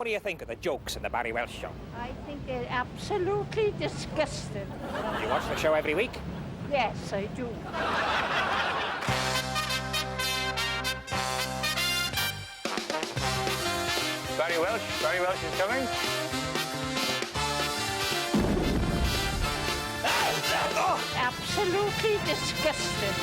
do you think of the jokes in the Barry Welsh show? I think they're absolutely disgusting. You watch the show every week? Yes, I do. Barry Welsh is coming. Absolutely disgusting.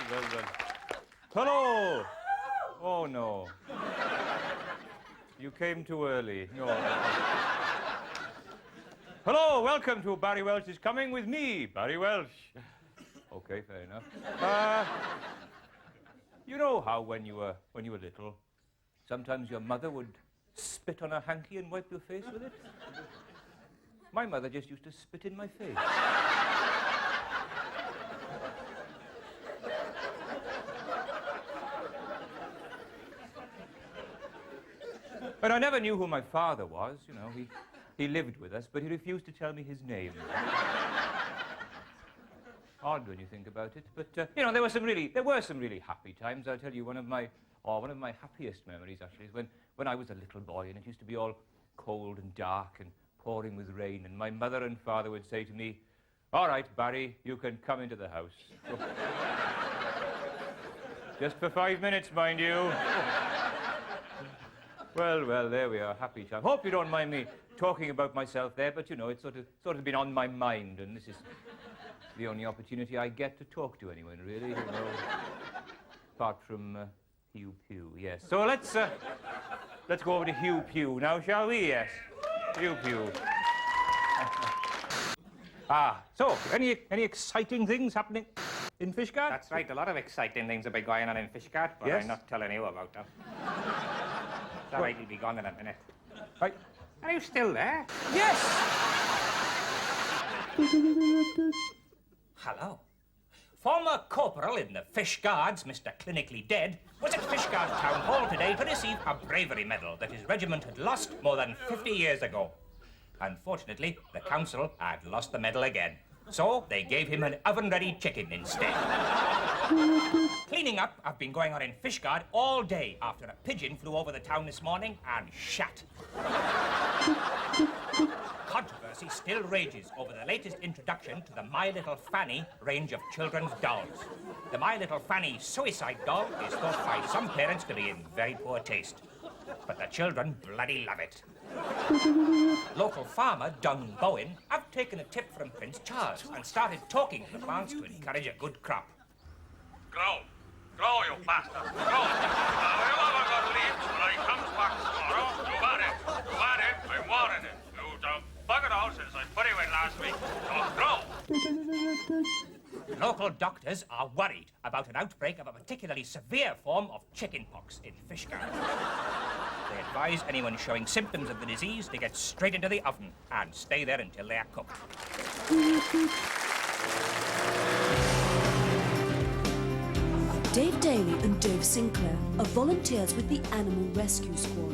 Well. Hello! Oh, no. You came too early. No. Hello, welcome to Barry Welsh Is Coming with me, Barry Welsh. Okay, fair enough. You know how when you were little, sometimes your mother would spit on a hanky and wipe your face with it? My mother just used to spit in my face. But I never knew who my father was, you know. He lived with us, but he refused to tell me his name. Odd when you think about it. But, you know, there were some really happy times. I'll tell you, one of my happiest memories, actually, is when I was a little boy, and it used to be all cold and dark and pouring with rain, and my mother and father would say to me, "All right, Barry, you can come into the house." Just for 5 minutes, mind you. Well, there we are, happy time. Hope you don't mind me talking about myself there, but, you know, it's sort of been on my mind, and this is the only opportunity I get to talk to anyone, really, you know, apart from Hugh Pugh, yes. So let's go over to Hugh Pugh now, shall we? Yes, Hugh Pugh. So, any exciting things happening in Fishguard? That's right, a lot of exciting things have been going on in Fishguard, but yes? I'm not telling you about them. It's all right, he'll be gone in a minute. Right. Are you still there? Yes! Hello. Former corporal in the Fish Guards, Mr Clinically Dead, was at Fishguard Town Hall today to receive a bravery medal that his regiment had lost more than 50 years ago. Unfortunately, the council had lost the medal again, so they gave him an oven-ready chicken instead. Cleaning up have been going on in Fishguard all day after a pigeon flew over the town this morning and shat. Controversy still rages over the latest introduction to the My Little Fanny range of children's dolls. The My Little Fanny suicide doll is thought by some parents to be in very poor taste, but the children bloody love it. Local farmer Dung Bowen have taken a tip from Prince Charles and started talking to the plants to encourage a good crop. Grow, you bastard, grow. Whoever got leaves when I comes back tomorrow, you had it, I'm warning it. You don't bug it all since I put you in last week, so grow. Local doctors are worried about an outbreak of a particularly severe form of chickenpox in Fishguard. They advise anyone showing symptoms of the disease to get straight into the oven and stay there until they are cooked. Dave Daly and Dave Sinclair are volunteers with the Animal Rescue Squad,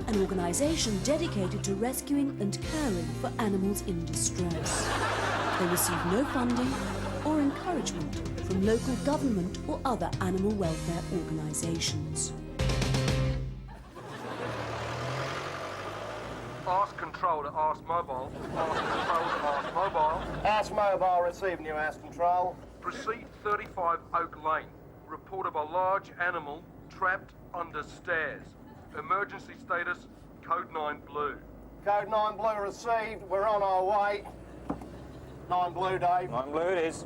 an organisation dedicated to rescuing and caring for animals in distress. They receive no funding or encouragement from local government or other animal welfare organisations. Ask Control to Ask Mobile. Ask Control to Ask Mobile. Ask Mobile receiving you, Ask Control. Proceed 35 Oak Lane. Report of a large animal trapped under stairs. Emergency status, Code 9 Blue. Code 9 Blue received. We're on our way. 9 Blue, Dave. 9 Blue it is.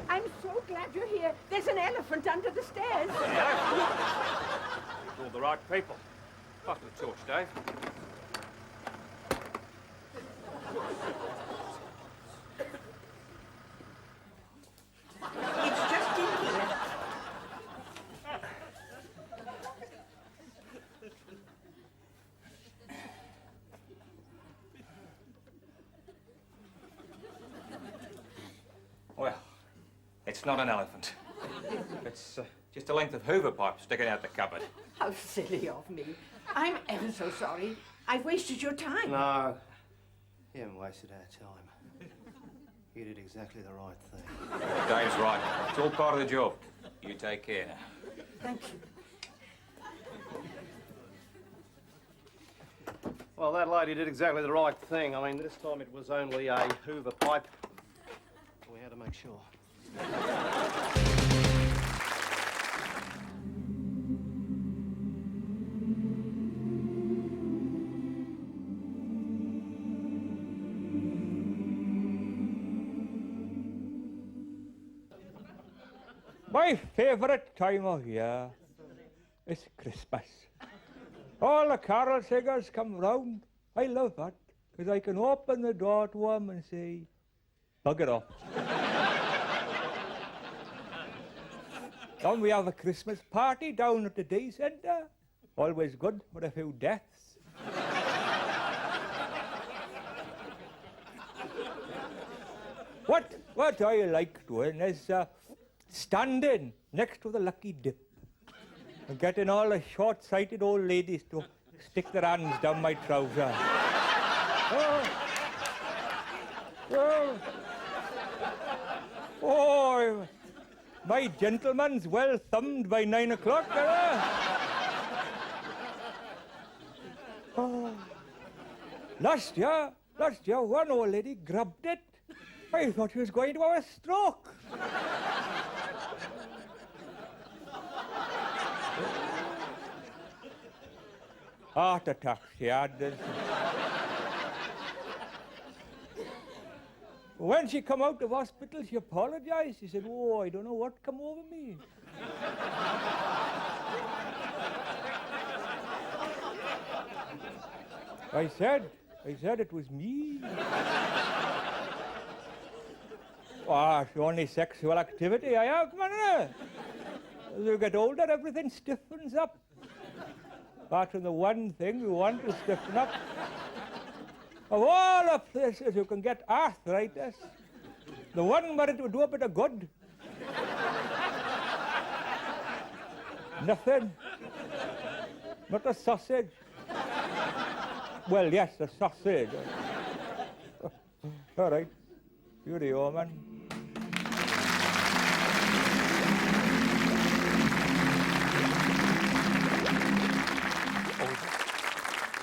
I'm so glad you're here. There's an elephant under the stairs. All the right people. Pass the torch, Dave. It's just in here. Well, it's not an elephant. It's just a length of Hoover pipe sticking out the cupboard. How silly of me. I'm ever so sorry. I've wasted your time. No, you haven't wasted our time. You did exactly the right thing. Dave's right. It's all part of the job. You take care. Thank you. Well, that lady did exactly the right thing. I mean, this time it was only a Hoover pipe. We had to make sure. My favourite time of year is Christmas. All the carol singers come round. I love that, because I can open the door to them and say, bugger off. Then we have a Christmas party down at the day centre. Always good for a few deaths. What I like doing is standing next to the lucky dip and getting all the short-sighted old ladies to stick their hands down my trouser. Oh, my gentleman's well thumbed by 9 o'clock. Last year, one old lady grabbed it. I thought she was going to have a stroke. Heart attack she had. When she come out of hospital, she apologized. She said, oh, I don't know what come over me. I said it was me. Ah, it's only sexual activity I have, man. As you get older, everything stiffens up. Apart from the one thing you want to stiffen up. Of all the places you can get arthritis, the one where it would do a bit of good. Nothing. Not a sausage. Well, yes, a sausage. All right. You're the old man.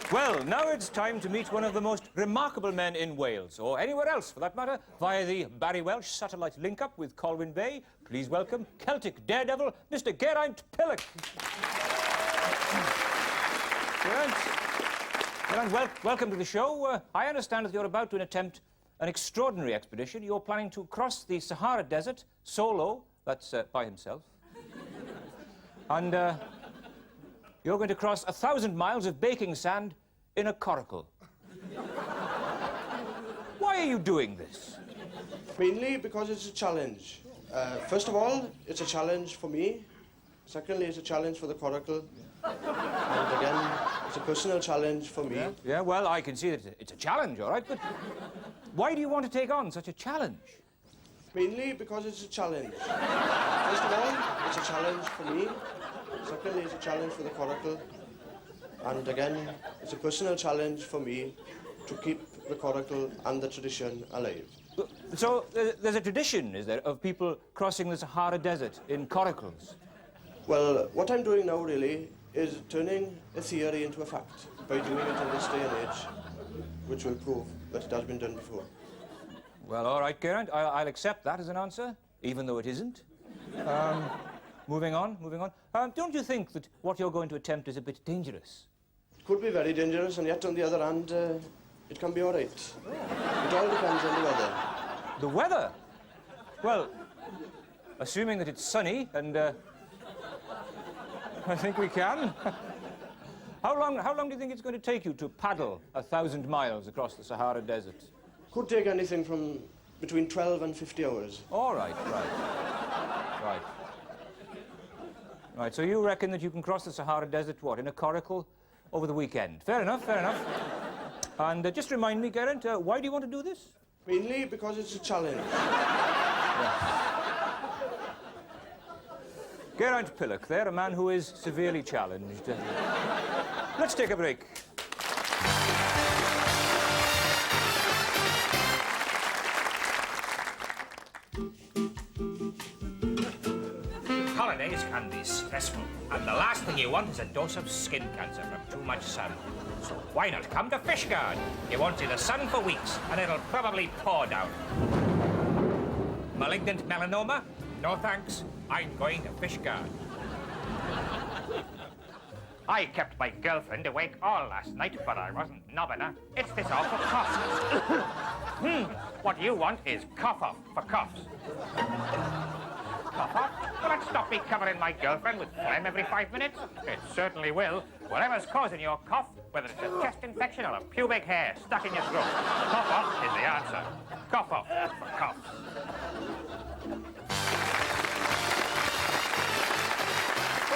Well, now it's time to meet one of the most remarkable men in Wales, or anywhere else for that matter, via the Barry Welsh satellite link-up with Colwyn Bay. Please welcome Celtic daredevil, Mr Geraint Pillock. Geraint, welcome to the show. I understand that you're about to attempt an extraordinary expedition. You're planning to cross the Sahara Desert solo, that's by himself. And you're going to cross 1,000 miles of baking sand in a coracle. Why are you doing this? Mainly because it's a challenge. First of all, it's a challenge for me. Secondly, it's a challenge for the coracle. And again, it's a personal challenge for me. Yeah, well, I can see that it's a challenge, all right, but why do you want to take on such a challenge? Mainly because it's a challenge. First of all, it's a challenge for me. Secondly, it's a challenge for the coracle. And again, it's a personal challenge for me to keep the coracle and the tradition alive. So there's a tradition, is there, of people crossing the Sahara Desert in coracles? Well, what I'm doing now really is turning a theory into a fact by doing it in this day and age, which will prove that it has been done before. Well, all right, Geraint, I'll accept that as an answer, even though it isn't. Moving on. Don't you think that what you're going to attempt is a bit dangerous? It could be very dangerous, and yet on the other hand, it can be all right. It all depends on the weather. The weather? Well, assuming that it's sunny, and I think we can. How long do you think it's going to take you to paddle 1,000 miles across the Sahara Desert? Could take anything from between 12 and 50 hours. All right. Right, so you reckon that you can cross the Sahara Desert, what, in a coracle over the weekend? Fair enough. And just remind me, Geraint, why do you want to do this? Mainly because it's a challenge. Geraint Pillock there, a man who is severely challenged. Let's take a break. Holidays can be stressful, and the last thing you want is a dose of skin cancer from too much sun. So why not come to Fishguard? You won't see the sun for weeks, and it'll probably pour down. Malignant melanoma? No thanks. I'm going to Fishguard. I kept my girlfriend awake all last night, but I wasn't nobbing her. It's this awful cough. What you want is cough off for coughs. Cough off? Will that stop me covering my girlfriend with phlegm every 5 minutes? It certainly will. Whatever's causing your cough, whether it's a chest infection or a pubic hair stuck in your throat, cough off is the answer. Cough off for coughs.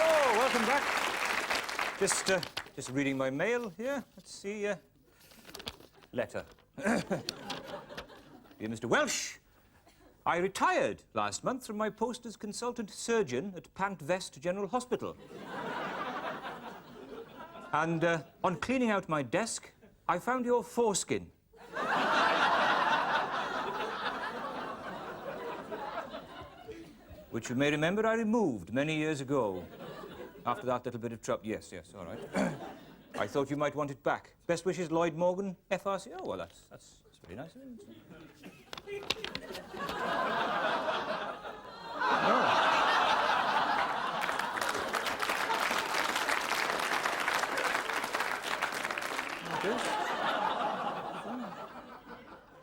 Oh, welcome back. Just reading my mail here. Let's see, letter. Dear Mr. Welsh, I retired last month from my post as consultant surgeon at Pant Vest General Hospital. And on cleaning out my desk, I found your foreskin. Which you may remember I removed many years ago. After that little bit of trouble. Yes, all right. I thought you might want it back. Best wishes, Lloyd Morgan, FRC. Oh, well, that's very nice of him.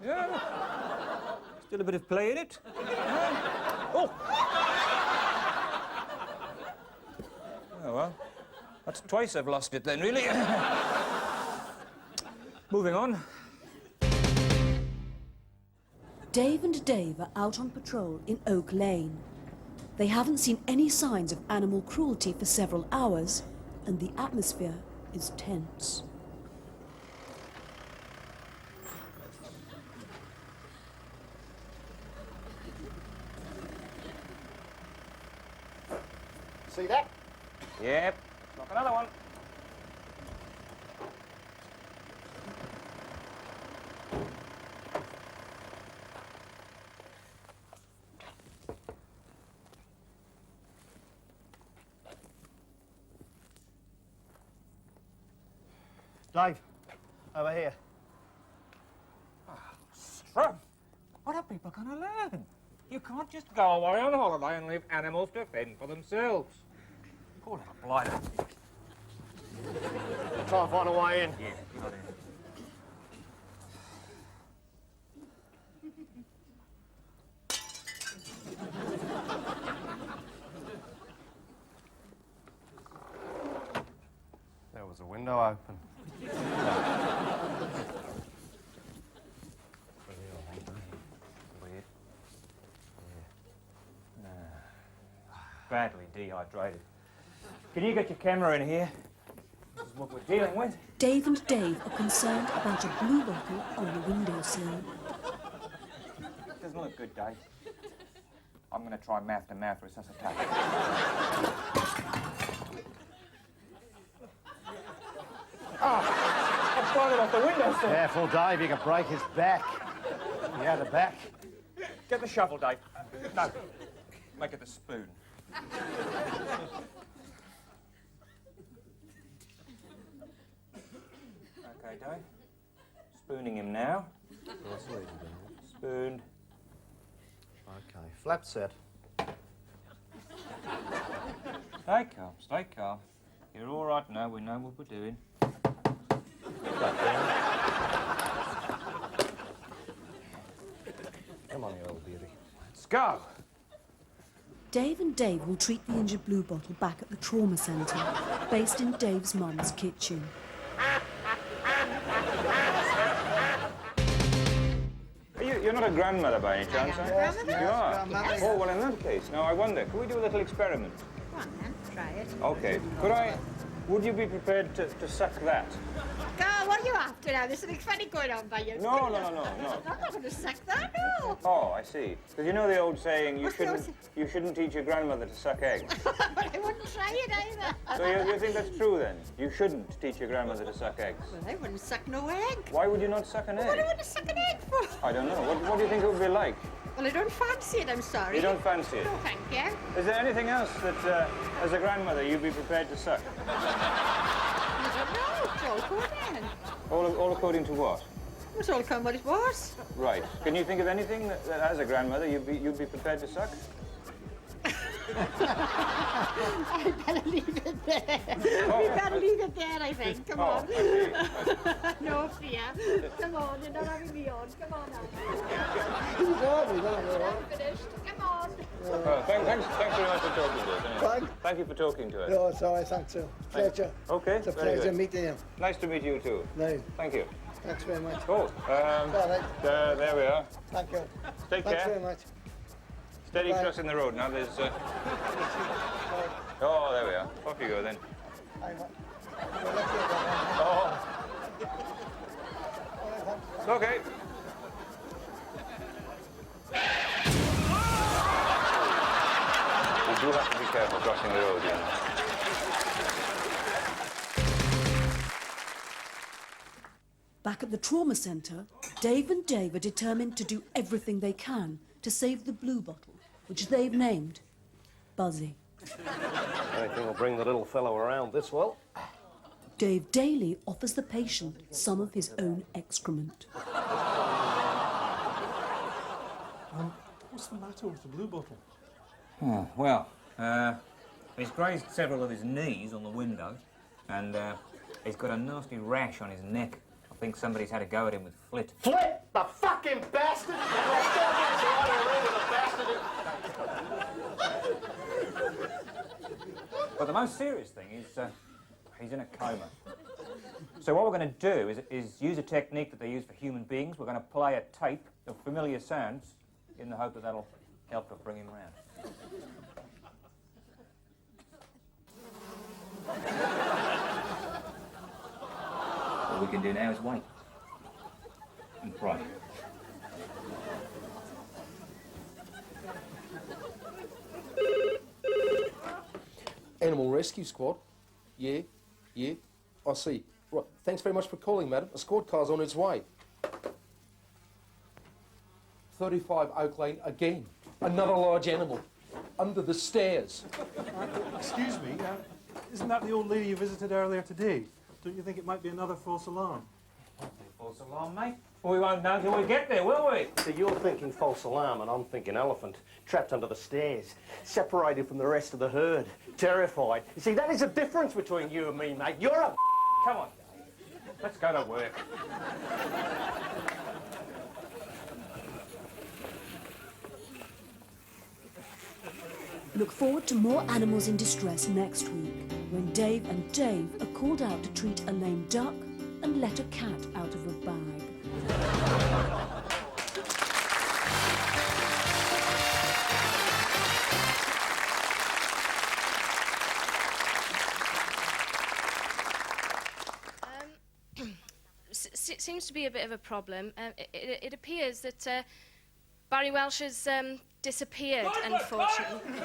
Yeah. Still a bit of play in it. Oh! Oh, well, that's twice I've lost it then, really. Moving on. Dave and Dave are out on patrol in Oak Lane. They haven't seen any signs of animal cruelty for several hours, and the atmosphere is tense. See that? Yep. Knock another one. Dave, over here. Struff, what are people going to learn? You can't just go away on holiday and leave animals to fend for themselves. Poor little blighter. Try and find a way in. Yeah, good on him. There was a window open. Badly dehydrated. Can you get your camera in here? This is what we're dealing with. Dave and Dave are concerned about a blue bottle on the windowsill. Doesn't look good, Dave. I'm going to try mouth-to-mouth resuscitation. I've blown it off the windowsill. Careful, Dave, you can break his back. Yeah, the back. Get the shovel, Dave. No. Make it the spoon. Okay, Dave. Spooning him now. Spooned. Okay, flap set. Stay calm, stay calm. You're all right now, we know what we're doing. Come on, you old beauty. Let's go. Dave and Dave will treat the injured blue bottle back at the trauma centre, based in Dave's mum's kitchen. You're not a grandmother by any chance, Yes, you are? grandmother. Oh, well, in that case, now I wonder, could we do a little experiment? Go on then, try it. Okay. Would you be prepared to suck that? Go what are you after now? There's something funny going on by you. No. I'm not going to suck that, no. Oh, I see. Because you know the old saying, What's the old you shouldn't teach your grandmother to suck eggs. But I wouldn't try it either. So you think that's true then? You shouldn't teach your grandmother to suck eggs. Well, I wouldn't suck no egg. Why would you not suck an What do egg? I want to suck an egg for? I don't know. What do you think it would be like? Well, I don't fancy it, I'm sorry. You don't fancy it? No, thank you. Is there anything else that, as a grandmother, you'd be prepared to suck? I don't know. It's all good then. All according to what? It's all come what it was. Right. Can you think of anything that as a grandmother, you'd be prepared to suck? I better leave it there. We better leave it there, I think. Come on. I see. No fear. Come on, you're not having me on. Come on now. I'm finished. Come on. Well, thanks very much for talking to us. Anyway. Thank you for talking to us. No, it's all right, thanks, sir. Pleasure. Okay, It's a very pleasure good. meeting you. Nice to meet you too. No, Thank you. thanks very much. Oh, All right. there we are. Thank you. Take Thanks care. very much. Steady Bye. crossing the road now. There's. Oh, there we are. Off you go then. Oh. Okay. We do have to be careful crossing the road, you know. Back at the trauma centre, Dave and Dave are determined to do everything they can to save the blue bottle, which they've named Buzzy. Anything will bring the little fellow around this well. Dave daily offers the patient some of his own excrement. What's the matter with the blue bottle? Oh, well, he's grazed several of his knees on the window, and he's got a nasty rash on his neck. I think somebody's had a go at him with flit. Flit! The fucking bastard! But the most serious thing is he's in a coma. So what we're going to do is use a technique that they use for human beings. We're going to play a tape of familiar sounds in the hope that that'll help to bring him round. All we can do now is wait and pray. Animal Rescue Squad. Yeah, I see. Right, thanks very much for calling, madam. A squad car's on its way. 35 Oak Lane again. Another large animal. Under the stairs. Excuse me, isn't that the old lady you visited earlier today? Don't you think it might be another false alarm? False alarm, mate? Well, we won't know until we get there, will we? So you're thinking false alarm and I'm thinking elephant. Trapped under the stairs. Separated from the rest of the herd. Terrified. You see, that is the difference between you and me, mate. You're a... Come on, let's go to work. Look forward to more animals in distress next week, when Dave and Dave are called out to treat a lame duck and let a cat out of a bag. Seems to be a bit of a problem. It appears that Barry Welsh has disappeared, unfortunately.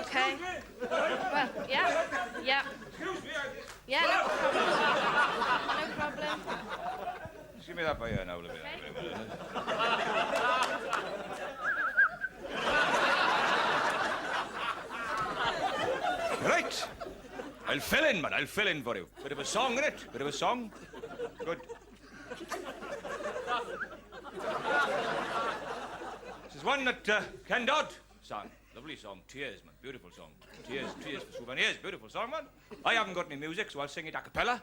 Okay. Well, yeah. Yeah, no problem. No problem. Just give me that by here now, Olivia. Right. I'll fill in, man. I'll fill in for you. Bit of a song, innit? Bit of a song. Good. This is one that Ken Dodd sang. Lovely song. Tears, man. Beautiful song. Tears for souvenirs. Beautiful song, man. I haven't got any music, so I'll sing it a cappella.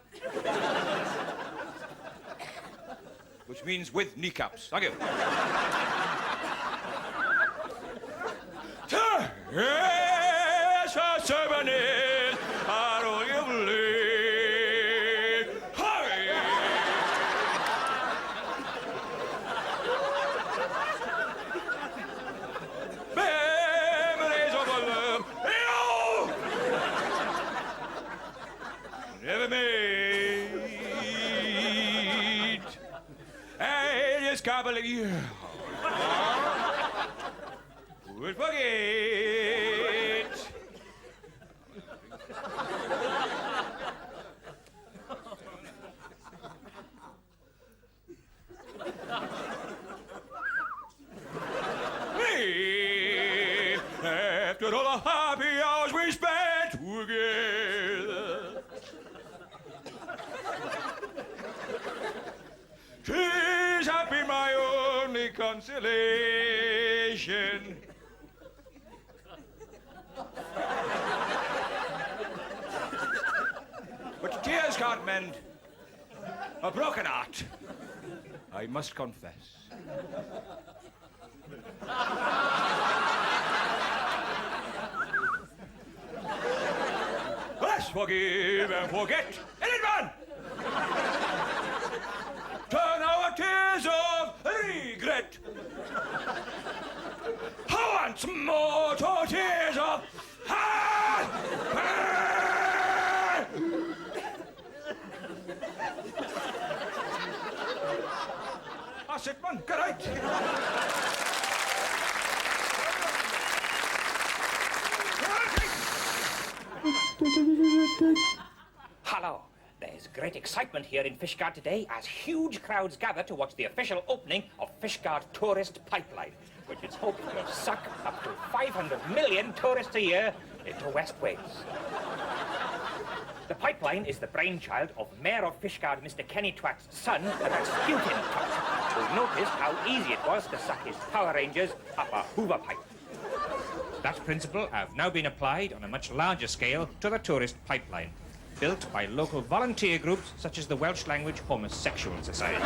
Which means with kneecaps. Thank you. Tears for souvenirs are all you believe. Hurry! Memories of a love. can't believe you. Good forget. Me, after all the happy hours we spent together. She's happy, my only consolation. But tears can't mend a broken heart, I must confess. Let's forgive and forget in advance. Turn our tears of regret once more to tears of That's it, man. Correct. Hello. There's great excitement here in Fishguard today as huge crowds gather to watch the official opening of Fishguard Tourist Pipeline, which is hoped to suck up to 500 million tourists a year into West Wales. The pipeline is the brainchild of Mayor of Fishguard, Mr Kenny Twat's son, the Rasputin Twat, who noticed how easy it was to suck his Power Rangers up a Hoover pipe. That principle has now been applied on a much larger scale to the tourist pipeline, built by local volunteer groups such as the Welsh Language Homosexual Society.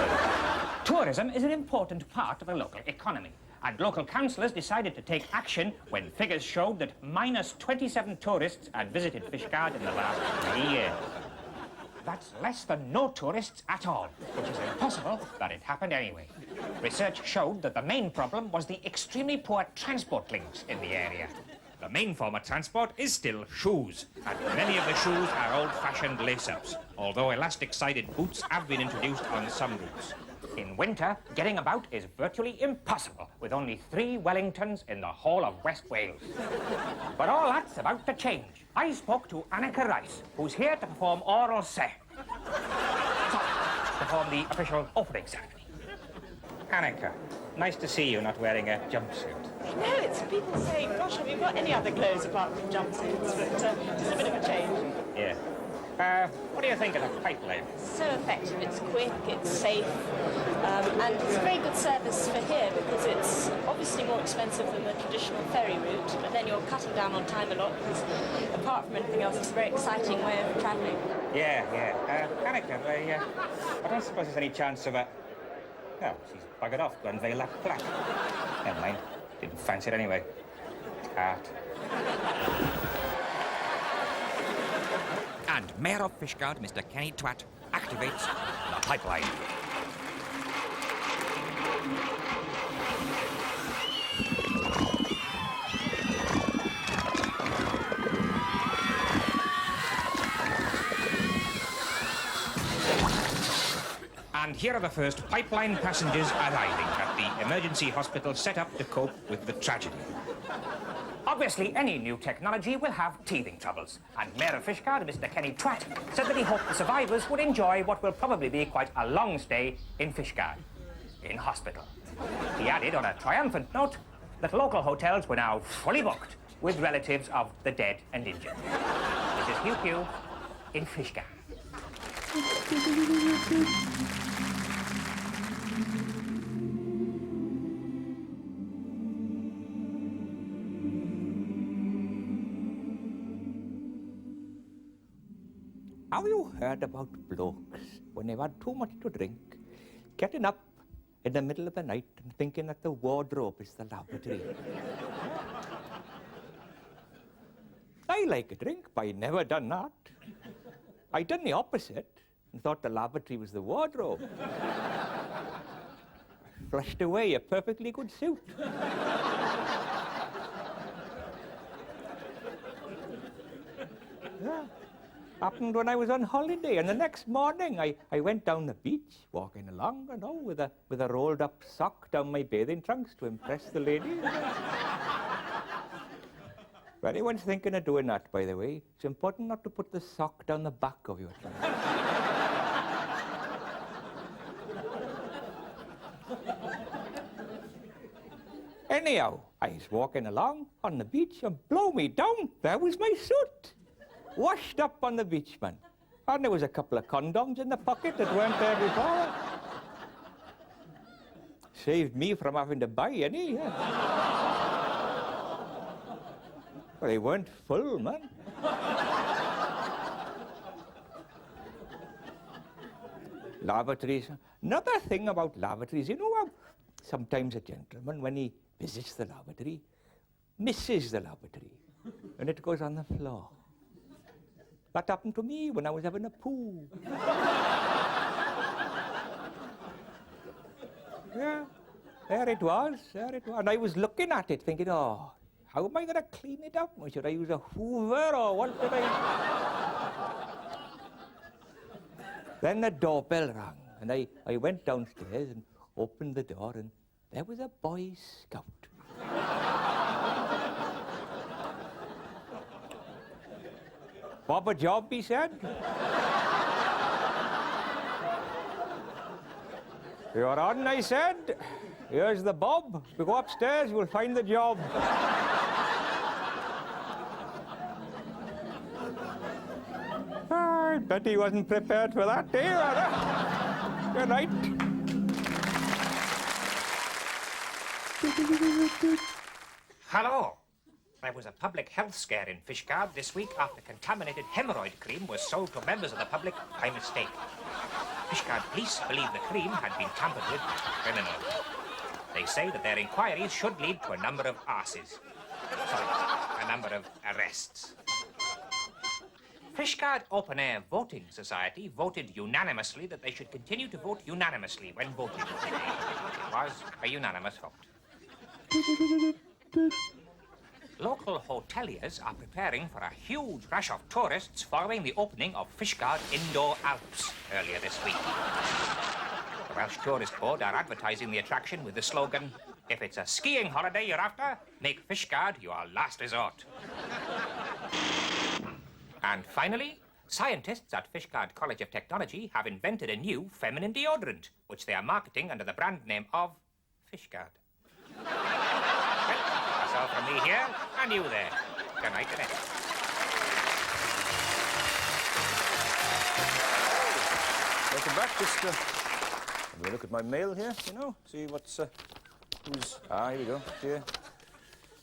Tourism is an important part of the local economy, and local councillors decided to take action when figures showed that minus 27 tourists had visited Fishguard in the last 3 years. That's less than no tourists at all, which is impossible that it happened anyway. Research showed that the main problem was the extremely poor transport links in the area. The main form of transport is still shoes, and many of the shoes are old-fashioned lace-ups, although elastic-sided boots have been introduced on some routes. In winter, getting about is virtually impossible, with only 3 Wellingtons in the whole of West Wales. But all that's about to change. I spoke to Annika Rice, who's here to perform oral say. Perform the official opening ceremony. Annika, nice to see you not wearing a jumpsuit. No, it's people saying, gosh, have you got any other clothes apart from jumpsuits? But just a bit of a change. Yeah. What do you think of the pipeline? So effective, it's quick, it's safe, and it's a very good service for here because it's obviously more expensive than the traditional ferry route, but then you're cutting down on time a lot because apart from anything else, it's a very exciting way of travelling. Yeah. Annika, I don't suppose there's any chance of a... Oh, she's buggered off to unveil that plaque. Never mind. Didn't fancy it anyway. Art. And Mayor of Fishguard, Mr Kenny Twat, activates the pipeline. And here are the first pipeline passengers arriving at the emergency hospital set up to cope with the tragedy. Obviously, any new technology will have teething troubles, and Mayor of Fishguard, Mr Kenny Twat, said that he hoped the survivors would enjoy what will probably be quite a long stay in Fishguard, in hospital. He added on a triumphant note that local hotels were now fully booked with relatives of the dead and injured. This is Hugh Pugh in Fishguard. Have you heard about blokes when they've had too much to drink, getting up in the middle of the night and thinking that the wardrobe is the lavatory? I like a drink, but I never done that. I done the opposite and thought the lavatory was the wardrobe. I flushed away a perfectly good suit. Yeah. Happened when I was on holiday, and the next morning I went down the beach, walking along, you know, with a rolled up sock down my bathing trunks to impress the ladies. If anyone's thinking of doing that, by the way, it's important not to put the sock down the back of your trunk. Anyhow, I was walking along on the beach, and blow me down, there was my suit. Washed up on the beach, man. And there was a couple of condoms in the pocket that weren't there before. Saved me from having to buy any, yeah. Well, they weren't full, man. Lavatories. Another thing about lavatories, you know how sometimes a gentleman, when he visits the lavatory, misses the lavatory, and it goes on the floor. That happened to me when I was having a poo. Yeah, there it was. And I was looking at it thinking, oh, how am I going to clean it up? Should I use a hoover or what should I... Then the doorbell rang, and I went downstairs and opened the door, and there was a Boy Scout. Bob a job, he said. You're on, I said. Here's the bob. We go upstairs, you'll find the job. I bet he wasn't prepared for that, eh? Good night. Hello. There was a public health scare in Fishguard this week after contaminated hemorrhoid cream was sold to members of the public by mistake. Fishguard police believe the cream had been tampered with by criminals. They say that their inquiries should lead to a number of arses. Sorry, a number of arrests. Fishguard Open Air Voting Society voted unanimously that they should continue to vote unanimously when voting. It was a unanimous vote. Local hoteliers are preparing for a huge rush of tourists following the opening of Fishguard Indoor Alps earlier this week. The Welsh Tourist Board are advertising the attraction with the slogan, "If it's a skiing holiday you're after, make Fishguard your last resort." And finally, scientists at Fishguard College of Technology have invented a new feminine deodorant, which they are marketing under the brand name of Fishguard. That's all from me here, and you there. Good night, Annette. Welcome back. Just have a look at my mail here, you know, see what's, who's... here we go.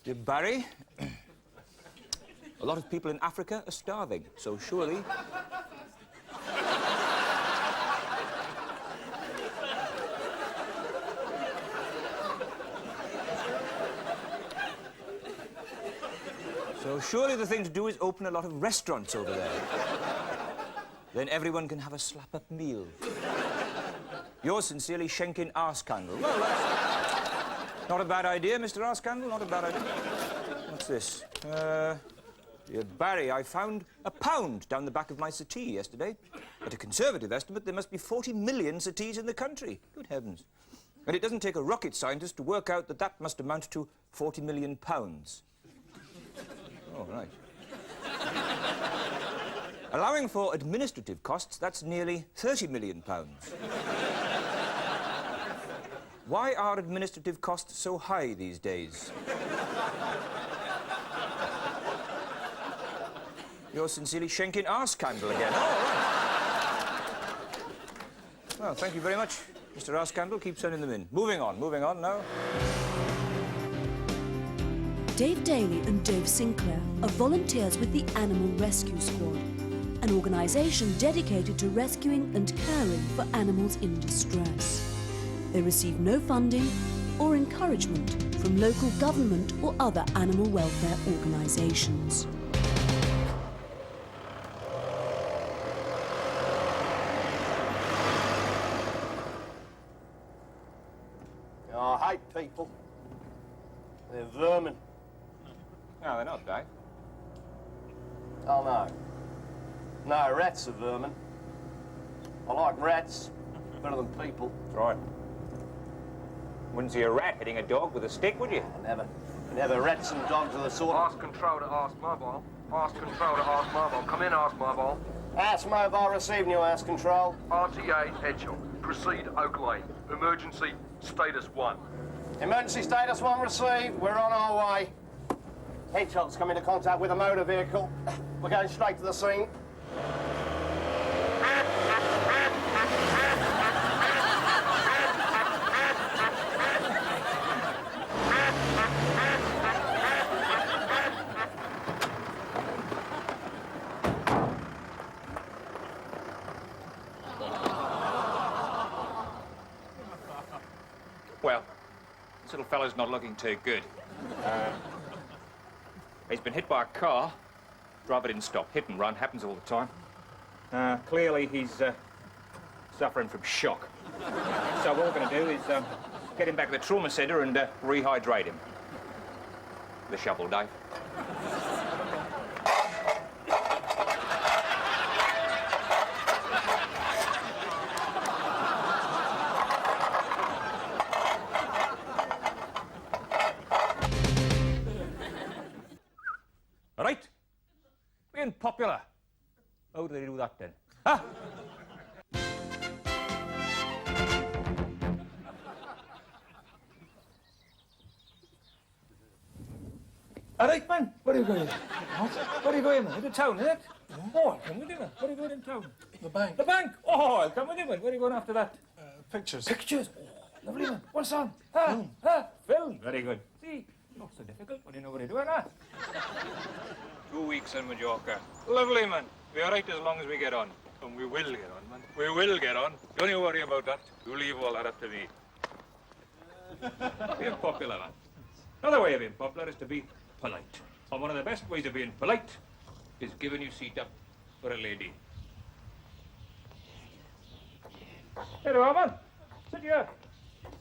Dear Barry, a lot of people in Africa are starving, so surely... So surely the thing to do is open a lot of restaurants over there. Then everyone can have a slap-up meal. Yours sincerely, Shenkin Arse-Candle. Well, that's not a bad idea, Mr. Arse-Candle, not a bad idea. What's this? Dear Barry, I found £1 down the back of my settee yesterday. At a conservative estimate, there must be 40 million settees in the country. Good heavens. And it doesn't take a rocket scientist to work out that that must amount to £40 million. Oh, right. Allowing for administrative costs, that's nearly £30 million. Why are administrative costs so high these days? Yours sincerely, Shenkin Arse-Candle again. Oh, right. Well, thank you very much, Mr. Arse-Candle. Keep sending them in. Moving on now. Dave Daly and Dave Sinclair are volunteers with the Animal Rescue Squad, an organisation dedicated to rescuing and caring for animals in distress. They receive no funding or encouragement from local government or other animal welfare organisations. Oh, I hate people. They're vermin. No, they're not, Dave. Oh, no. No, rats are vermin. I like rats better than people. That's right. Wouldn't see a rat hitting a dog with a stick, would you? Never. Never. Rats and dogs are the sort of... Ask control to ask mobile. Ask control to ask mobile. Come in, ask mobile. Ask mobile, receiving you, ask control. RTA Hedgehog. Proceed Oak Lane. Emergency status 1. Emergency status 1 received. We're on our way. Hedgehog's come into contact with a motor vehicle. We're going straight to the scene. Well, this little fella's not looking too good. He's been hit by a car. Driver didn't stop. Hit and run. Happens all the time. Clearly, he's suffering from shock. So what we're going to do is get him back to the trauma centre and rehydrate him. The shovel, Dave. Right? Being popular. How do they do that then? Huh? All right, man. Where are you going? What? Where are you going, man? Into town, is it? Yeah. Oh, I'll come with you, man. Where are you going in town? The bank. The bank? Oh, I'll come with you, man. Where are you going after that? Pictures. Pictures? Oh, lovely, man. What's on? Film. Film. Very good. See, not so difficult when you know what you're doing, huh? 2 weeks in Majorca. Lovely, man. We're all right as long as we get on. And we will get on, man. We will get on. Don't you worry about that. You leave all that up to me. Being popular, man. Another way of being popular is to be polite. And one of the best ways of being polite is giving your seat up for a lady. Here you are, man. Sit here.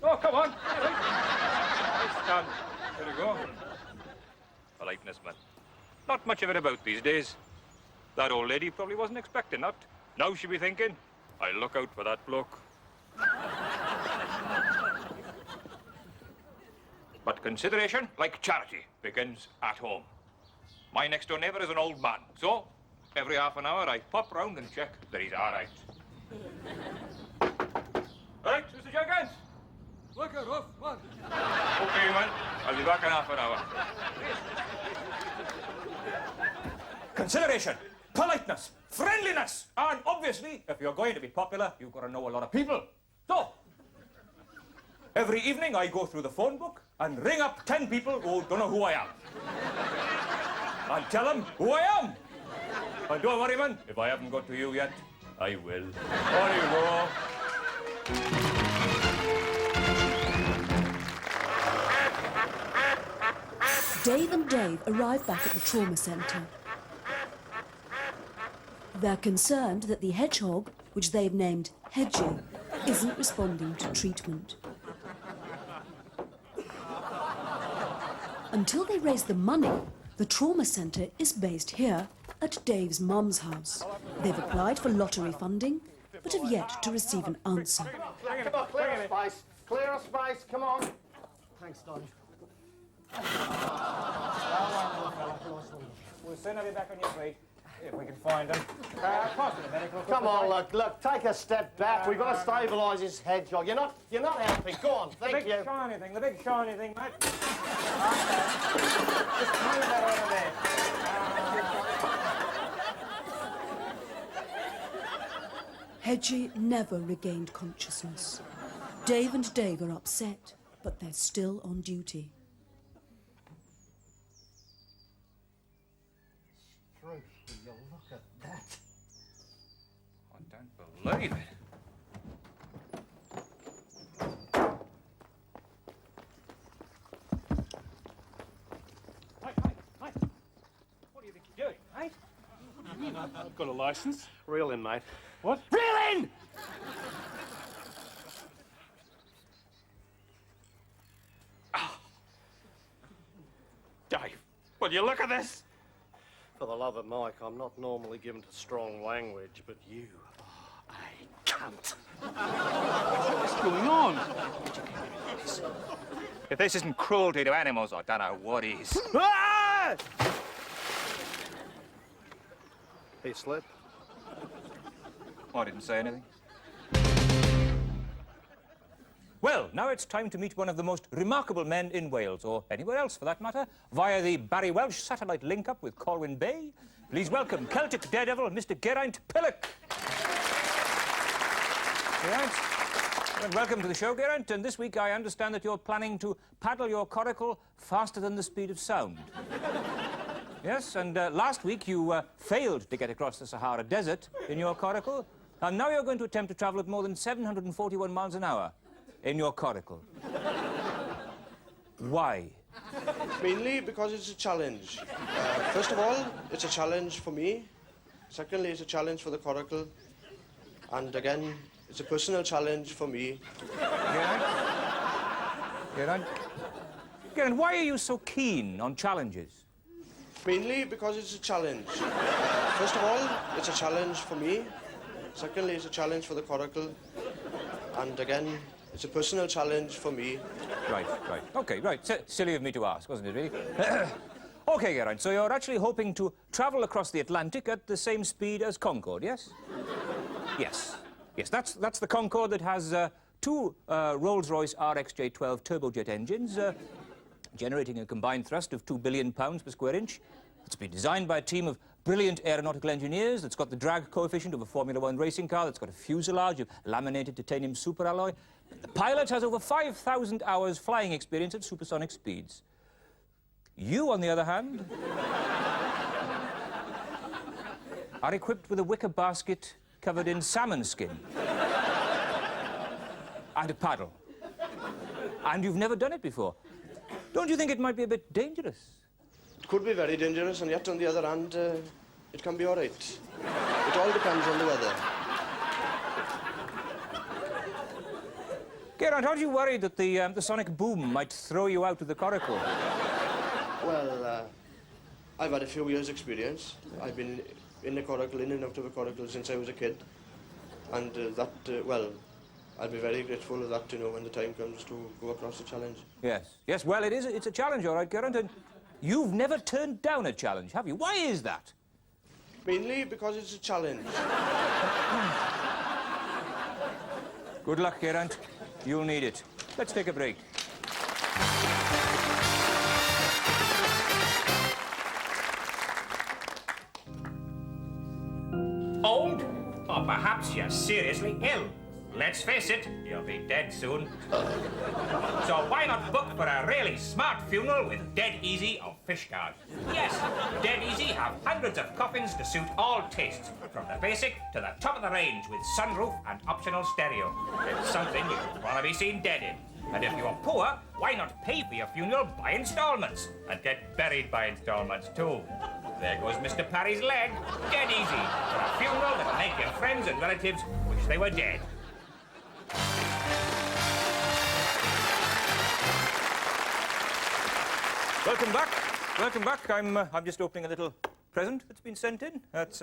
Oh, come on. Nice stand. There you go. Politeness, man. Not much of it about these days. That old lady probably wasn't expecting that. Now she'll be thinking, I'll look out for that bloke. But consideration, like charity, begins at home. My next door neighbour is an old man, so every half an hour I pop round and check that he's all right. All right, Mr. Jenkins? Look it off, man. Okay, man. I'll be back in half an hour. Consideration, politeness, friendliness, and obviously, if you're going to be popular, you've got to know a lot of people. So, every evening I go through the phone book and ring up 10 people who don't know who I am. And tell them who I am. And don't worry, man, if I haven't got to you yet, I will. On you go. Dave and Dave arrive back at the trauma centre. They're concerned that the hedgehog, which they've named Hedgie, isn't responding to treatment. Until they raise the money, the trauma centre is based here at Dave's mum's house. They've applied for lottery funding, but have yet to receive an answer. Come on, clear a space. Clear a space, come on. Thanks, Dave. We'll soon have you back on your feet, if we can find them. Pass to the medical. Come on, look, take a step back. We've got to stabilise this hedgehog. You're not helping. Go on, thank you. The big shiny thing, mate. Just move that over there. Hedgie never regained consciousness. Dave and Dave are upset, but they're still on duty. Will you look at that? I don't believe it. Hey. What do you think you're doing, mate? What do you mean? I've got a licence. Reel in, mate. What? Reel in! Dave, will you look at this? For the love of Mike, I'm not normally given to strong language, but you are a cunt. What's going on? If this isn't cruelty to animals, I don't know what is. He slept. I didn't say anything. Well, now it's time to meet one of the most remarkable men in Wales, or anywhere else for that matter, via the Barry Welsh satellite link-up with Colwyn Bay. Please welcome Celtic daredevil, Mr Geraint Pillock. Geraint, and welcome to the show, Geraint. And this week I understand that you're planning to paddle your coracle faster than the speed of sound. Yes, and last week you failed to get across the Sahara Desert in your coracle, and now you're going to attempt to travel at more than 741 miles an hour in your coracle. Why? Mainly because it's a challenge. First of all, it's a challenge for me. Secondly, it's a challenge for the coracle. And again, it's a personal challenge for me. Geraint, why are you so keen on challenges? Mainly because it's a challenge. First of all, it's a challenge for me. Secondly, it's a challenge for the coracle. And again, it's a personal challenge for me. Right. OK, right. Silly of me to ask, wasn't it, really? OK, Geraint, so you're actually hoping to travel across the Atlantic at the same speed as Concorde, yes? Yes, that's the Concorde that has two Rolls-Royce RXJ12 turbojet engines, generating a combined thrust of 2 billion pounds per square inch. It's been designed by a team of brilliant aeronautical engineers. It's got the drag coefficient of a Formula One racing car. It's got a fuselage of laminated titanium superalloy. The pilot has over 5,000 hours flying experience at supersonic speeds. You, on the other hand, are equipped with a wicker basket covered in salmon skin and a paddle. And you've never done it before. Don't you think it might be a bit dangerous? It could be very dangerous, and yet on the other hand, it can be all right. It all depends on the weather. Geraint, aren't you worried that the sonic boom might throw you out of the coracle? Well, I've had a few years' experience. I've been in the coracle, in and out of a coracle since I was a kid. And well, I'll be very grateful of that, you know, when the time comes to go across the challenge. Yes, well, it's a challenge, all right, Geraint, and you've never turned down a challenge, have you? Why is that? Mainly because it's a challenge. Good luck, Geraint. You'll need it. Let's take a break. Old? Or perhaps you're seriously ill. Let's face it, you'll be dead soon. So why not book for a really smart funeral with Dead Easy of Fishguard? Yes, Dead Easy have hundreds of coffins to suit all tastes, from the basic to the top of the range with sunroof and optional stereo. It's something you'd want to be seen dead in. And if you're poor, why not pay for your funeral by installments and get buried by installments too? There goes Mr. Parry's leg. Dead Easy for a funeral that'll make your friends and relatives wish they were dead. Welcome back. I'm just opening a little present that's been sent in. That's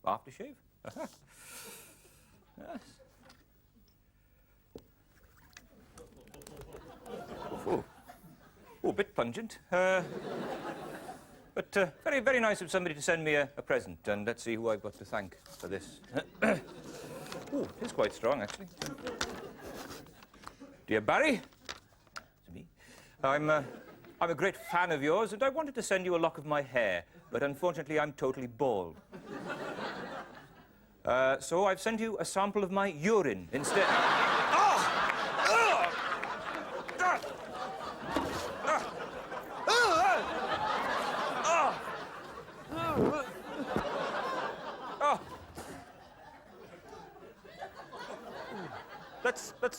aftershave. Yes. Oh, a bit pungent. But very, very nice of somebody to send me a present. And let's see who I've got to thank for this. Oh, it is quite strong, actually. Dear Barry, it's me. I'm a great fan of yours, and I wanted to send you a lock of my hair, but unfortunately I'm totally bald. So I've sent you a sample of my urine instead.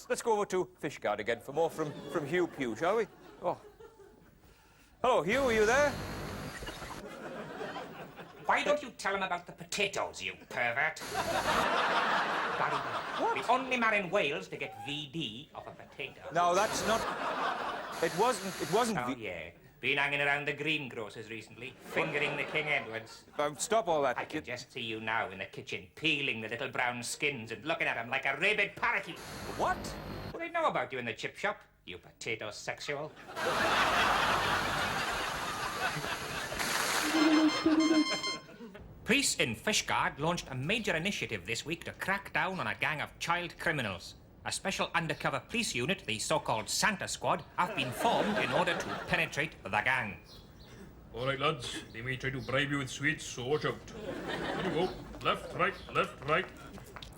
Let's go over to Fishguard again for more from Hugh Pugh, shall we? Oh. Hello, Hugh, are you there? Why don't you tell him about the potatoes, you pervert? Barry, the only man in Wales to get VD off a potato. No, that's not... It wasn't... Oh, yeah. Been hanging around the greengrocers recently, fingering the King Edwards. Stop all that. I can just see you now in the kitchen, peeling the little brown skins and looking at them like a rabid parakeet. What? What do they know about you in the chip shop, you potato sexual? Police in Fishguard launched a major initiative this week to crack down on a gang of child criminals. A special undercover police unit, the so-called Santa Squad, have been formed in order to penetrate the gang. All right, lads. They may try to bribe you with sweets, so watch out. Here you go. Left, right.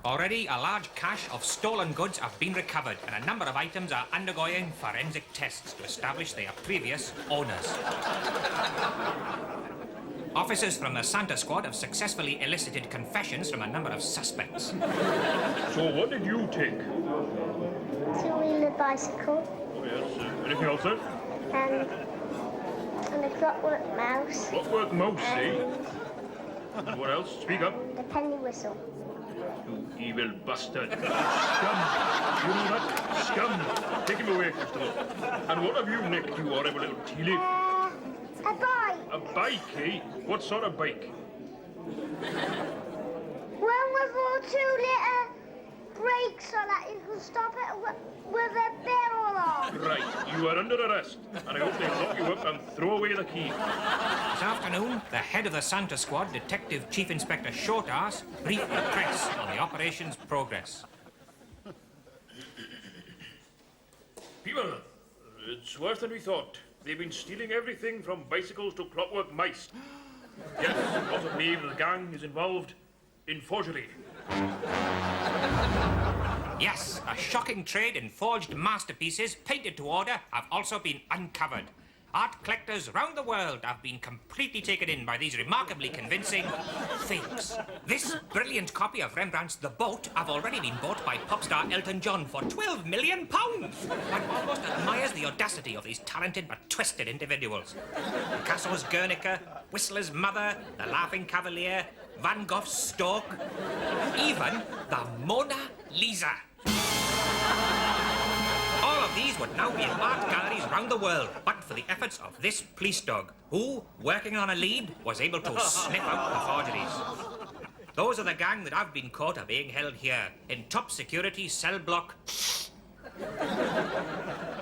Already, a large cache of stolen goods have been recovered, and a number of items are undergoing forensic tests to establish their previous owners. Officers from the Santa Squad have successfully elicited confessions from a number of suspects. So what did you take? Two-wheeler bicycle. Oh, yes. Anything else, sir? And a clockwork mouse. Clockwork mouse, eh? And what else? Speak up. The penny whistle. You evil bastard. Scum. You know that? Scum. Take him away, Constable. And what have you nicked, you horrible little tea leaf? A bike. A bike, eh? What sort of bike? One with all 2-litre brakes so that you can stop it with a barrel on. Right, you are under arrest, and I hope they lock you up and throw away the key. This afternoon, the head of the Santa Squad, Detective Chief Inspector Shortarse, briefed the press on the operation's progress. People, it's worse than we thought. They've been stealing everything from bicycles to clockwork mice. Yes, possibly the gang is involved in forgery. Yes, a shocking trade in forged masterpieces painted to order have also been uncovered. Art collectors round the world have been completely taken in by these remarkably convincing fakes. This brilliant copy of Rembrandt's The Boat have already been bought by pop star Elton John for £12 million. One almost admires the audacity of these talented but twisted individuals. Picasso's Guernica, Whistler's Mother, The Laughing Cavalier, Van Gogh's Stork, even the Mona Lisa. All of these would now be in art galleries round the world, but for the efforts of this police dog, who, working on a lead, was able to sniff out the forgeries. Those of the gang that have been caught are being held here, in top security cell block.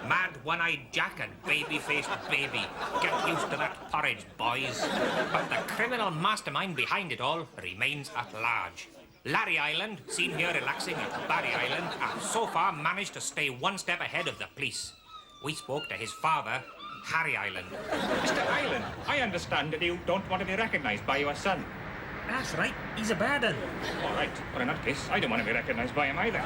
Mad one-eyed Jack and baby-faced baby. Get used to that porridge, boys. But the criminal mastermind behind it all remains at large. Larry Island, seen here relaxing at Barry Island, have so far managed to stay one step ahead of the police. We spoke to his father, Harry Island. Mr. Island, I understand that you don't want to be recognised by your son. That's right, he's a bad one. All right, well, in that case, I don't want to be recognised by him either.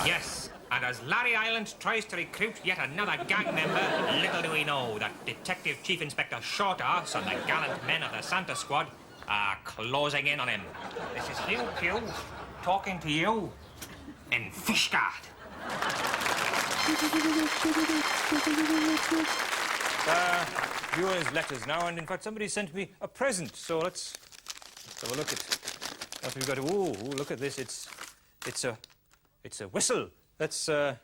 Yes, and as Larry Island tries to recruit yet another gang member, little do we know that Detective Chief Inspector Shortarse and the gallant men of the Santa Squad are closing in on him. This is Hugh Pugh talking to you in Fishguard. Viewers' letters now, and in fact somebody sent me a present, so let's have a look at what we've got. Ooh, look at this. It's a whistle. Let's I'll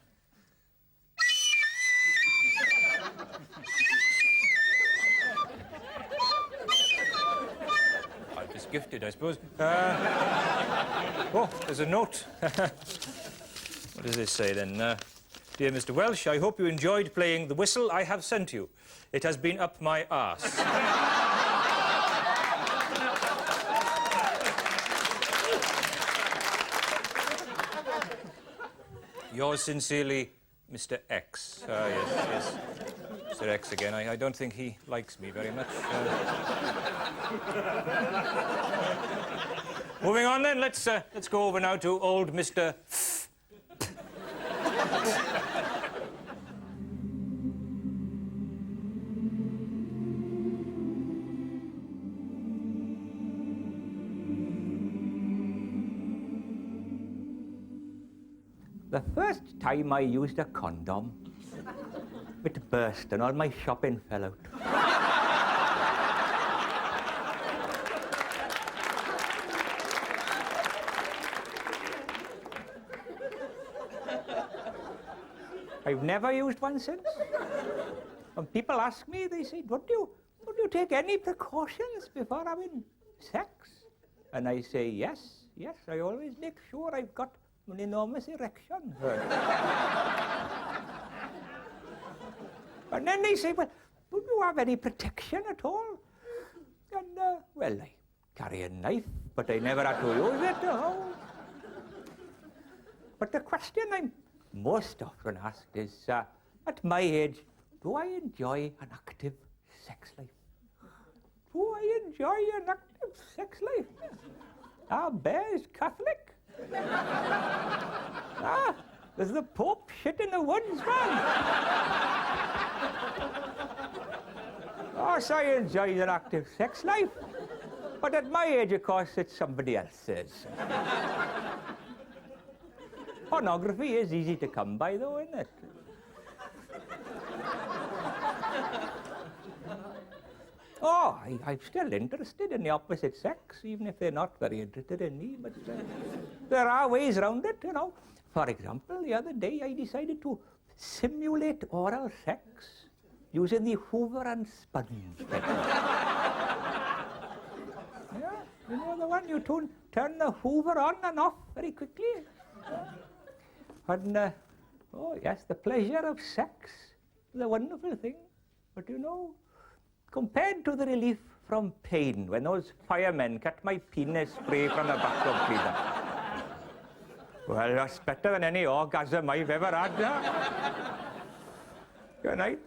just gift it, I suppose. Oh, there's a note. What does this say then? Dear Mr. Welsh, I hope you enjoyed playing the whistle I have sent you. It has been up my arse. Yours sincerely, Mr. X. Yes. Mr. X again. I don't think he likes me very much. Moving on then, let's go over now to old Mr Ffff. The first time I used a condom, it burst and all my shopping fell out. I've never used one since. when people ask me, they say, don't you take any precautions before having sex? And I say, yes, I always make sure I've got an enormous erection first. And then they say, well, don't you have any protection at all? And, well, I carry a knife, but I never had to use it, you know. But the question I'm most often asked is, at my age, do I enjoy an active sex life? Do I enjoy an active sex life? Bear's Catholic. There's the Pope shit in the woods, man. So I enjoy an active sex life. But at my age, of course, it's somebody else's. Pornography is easy to come by, though, isn't it? Oh, I'm still interested in the opposite sex, even if they're not very interested in me. But there are ways around it, you know. For example, the other day I decided to simulate oral sex using the Hoover and sponge technique. Yeah, you know the one you turn the Hoover on and off very quickly. And, oh yes, the pleasure of sex is a wonderful thing. But you know, compared to the relief from pain when those firemen cut my penis free from the bathtub cleaner, well, that's better than any orgasm I've ever had. Good night.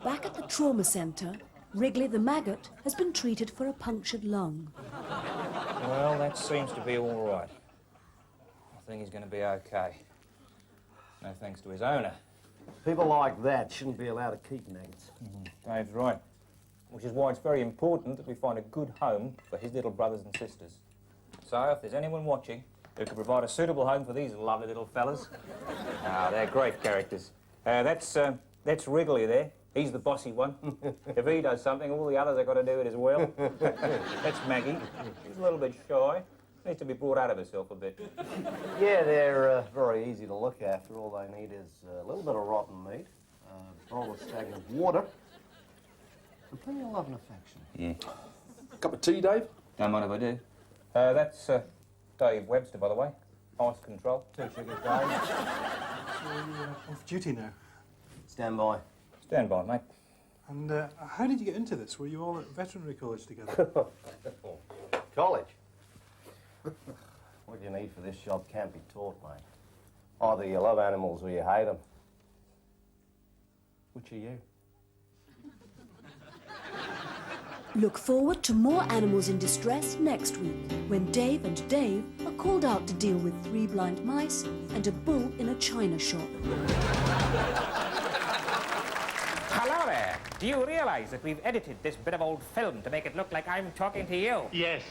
Back at the trauma centre, Wrigley the maggot has been treated for a punctured lung. Well, that seems to be all right. I think he's going to be okay. No thanks to his owner. People like that shouldn't be allowed to keep maggots. Dave's right. Which is why it's very important that we find a good home for his little brothers and sisters. So, if there's anyone watching who can provide a suitable home for these lovely little fellas, they're great characters. That's Wrigley there. He's the bossy one. If he does something, all the others have got to do it as well. That's Maggie. She's a little bit shy. Needs to be brought out of herself a bit. Yeah, they're very easy to look after. All they need is a little bit of rotten meat, a bowl of stagnant water, and plenty of love and affection. Yeah. Cup of tea, Dave? Don't mind if I do. That's Dave Webster, by the way. Ice control. 2 sugars, Dave. So you're off duty now? Stand by. Stand by, mate. And how did you get into this? Were you all at veterinary college together? College? What you need for this job can't be taught, mate. Either you love animals or you hate them. Which are you? Look forward to more animals in distress next week, when Dave and Dave are called out to deal with 3 blind mice and a bull in a china shop. Hello there. Do you realise that we've edited this bit of old film to make it look like I'm talking to you? Yes.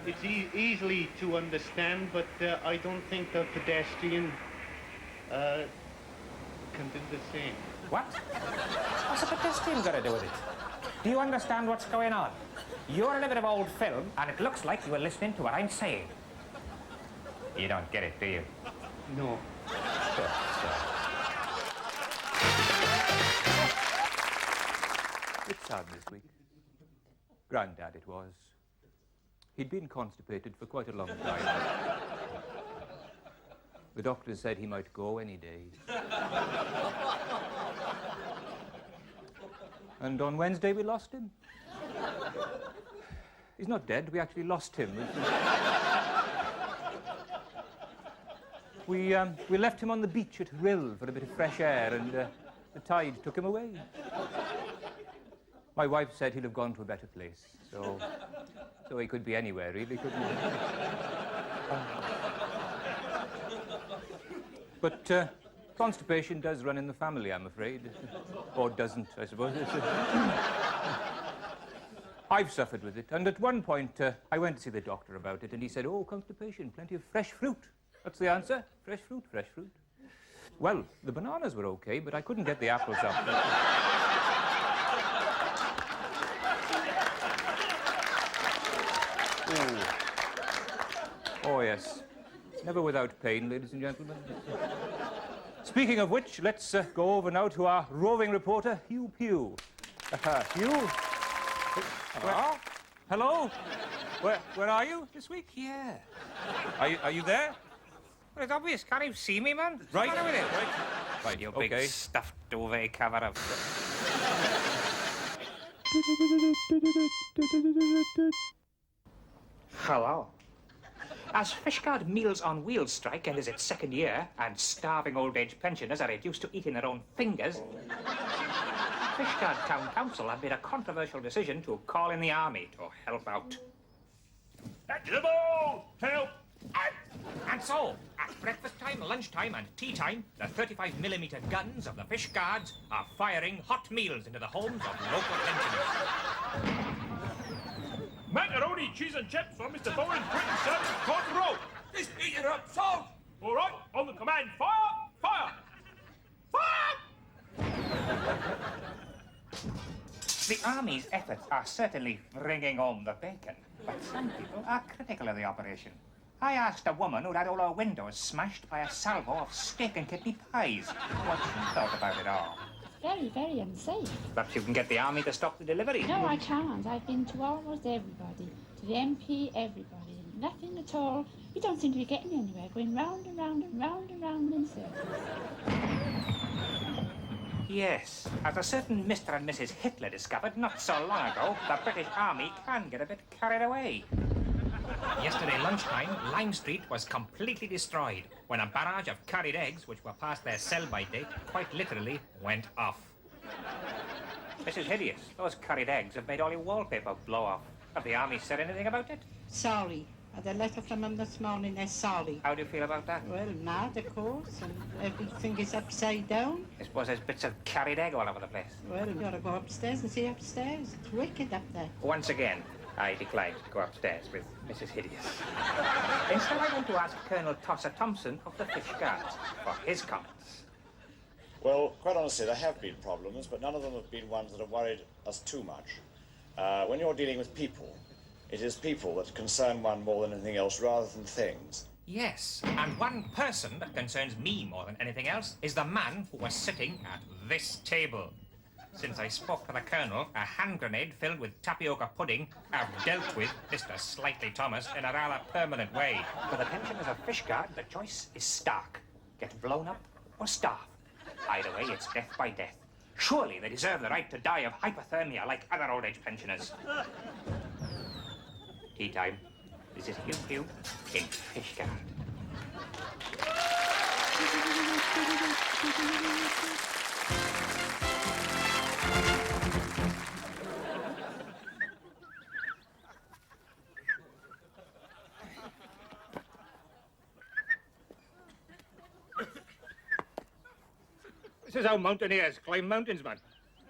It's easily to understand, but I don't think the pedestrian can do the same. What? What's a pedestrian got to do with it? Do you understand what's going on? You're in a bit of old film, and it looks like you were listening to what I'm saying. You don't get it, do you? No. It's sad this week. Grandad it was. He'd been constipated for quite a long time. The doctor said he might go any day. And on Wednesday we lost him. He's not dead, we actually lost him. We left him on the beach at Rill for a bit of fresh air, and the tide took him away. My wife said he'd have gone to a better place, so he could be anywhere, really, couldn't he? But constipation does run in the family, I'm afraid. Or doesn't, I suppose. I've suffered with it, and at one point I went to see the doctor about it, and he said, oh, constipation, plenty of fresh fruit. That's the answer, fresh fruit, fresh fruit. Well, the bananas were okay, but I couldn't get the apples up. Ooh. Oh, yes. Never without pain, ladies and gentlemen. Speaking of which, let's go over now to our roving reporter, Hugh Pugh. Hugh? Hello? Hello? Where are you this week? Here. Are you there? Well, it's obvious. Can't you see me, man? Right. What's the matter with it? Right, You okay. big stuffed duvet cover of... Hello. As Fishguard Meals on Wheels strike enters its second year, and starving old age pensioners are reduced to eating their own fingers, Fishguard Town Council have made a controversial decision to call in the army to help out. At the ball! Help! And so, at breakfast time, lunchtime, and tea time, the 35mm guns of the Fish Guards are firing hot meals into the homes of local pensioners. Macaroni, cheese and chips from Mr Bowen's quick service across the road. Just eat it up, salt! All right, on the command, fire! Fire! Fire! The Army's efforts are certainly bringing home the bacon, but some people are critical of the operation. I asked a woman who'd had all her windows smashed by a salvo of steak and kidney pies what she thought about it all. Very, very unsafe. Perhaps you can get the Army to stop the delivery. No, I can't. I've been to almost everybody. To the MP, everybody. Nothing at all. We don't seem to be getting anywhere. Going round and round and round and round in circles. Yes, as a certain Mr. and Mrs. Hitler discovered not so long ago, the British Army can get a bit carried away. Yesterday lunchtime, Lime Street was completely destroyed when a barrage of carried eggs, which were past their sell-by date, quite literally went off. Mrs. Hideous, those carried eggs have made all your wallpaper blow off. Have the Army said anything about it? Sorry. I had a letter from them this morning. They're sorry. How do you feel about that? Well, mad, of course, and everything is upside down. I suppose there's bits of carried egg all over the place. Well, you've got to go upstairs and see upstairs. It's wicked up there. Once again, I declined to go upstairs with Mrs. Hideous. Instead, I went to ask Colonel Tosser Thompson of the Fish Guards for his comments. Well, quite honestly, there have been problems, but none of them have been ones that have worried us too much. When you're dealing with people, it is people that concern one more than anything else, rather than things. Yes, and one person that concerns me more than anything else is the man who was sitting at this table. Since I spoke to the Colonel, a hand grenade filled with tapioca pudding have dealt with Mr. Slightly Thomas in a rather permanent way. For the pensioners of Fishguard, the choice is stark. Get blown up or starve. Either way, it's death by death. Surely they deserve the right to die of hypothermia like other old age pensioners. Tea time. This is Hugh Pugh in Fishguard. This is how mountaineers climb mountains, man.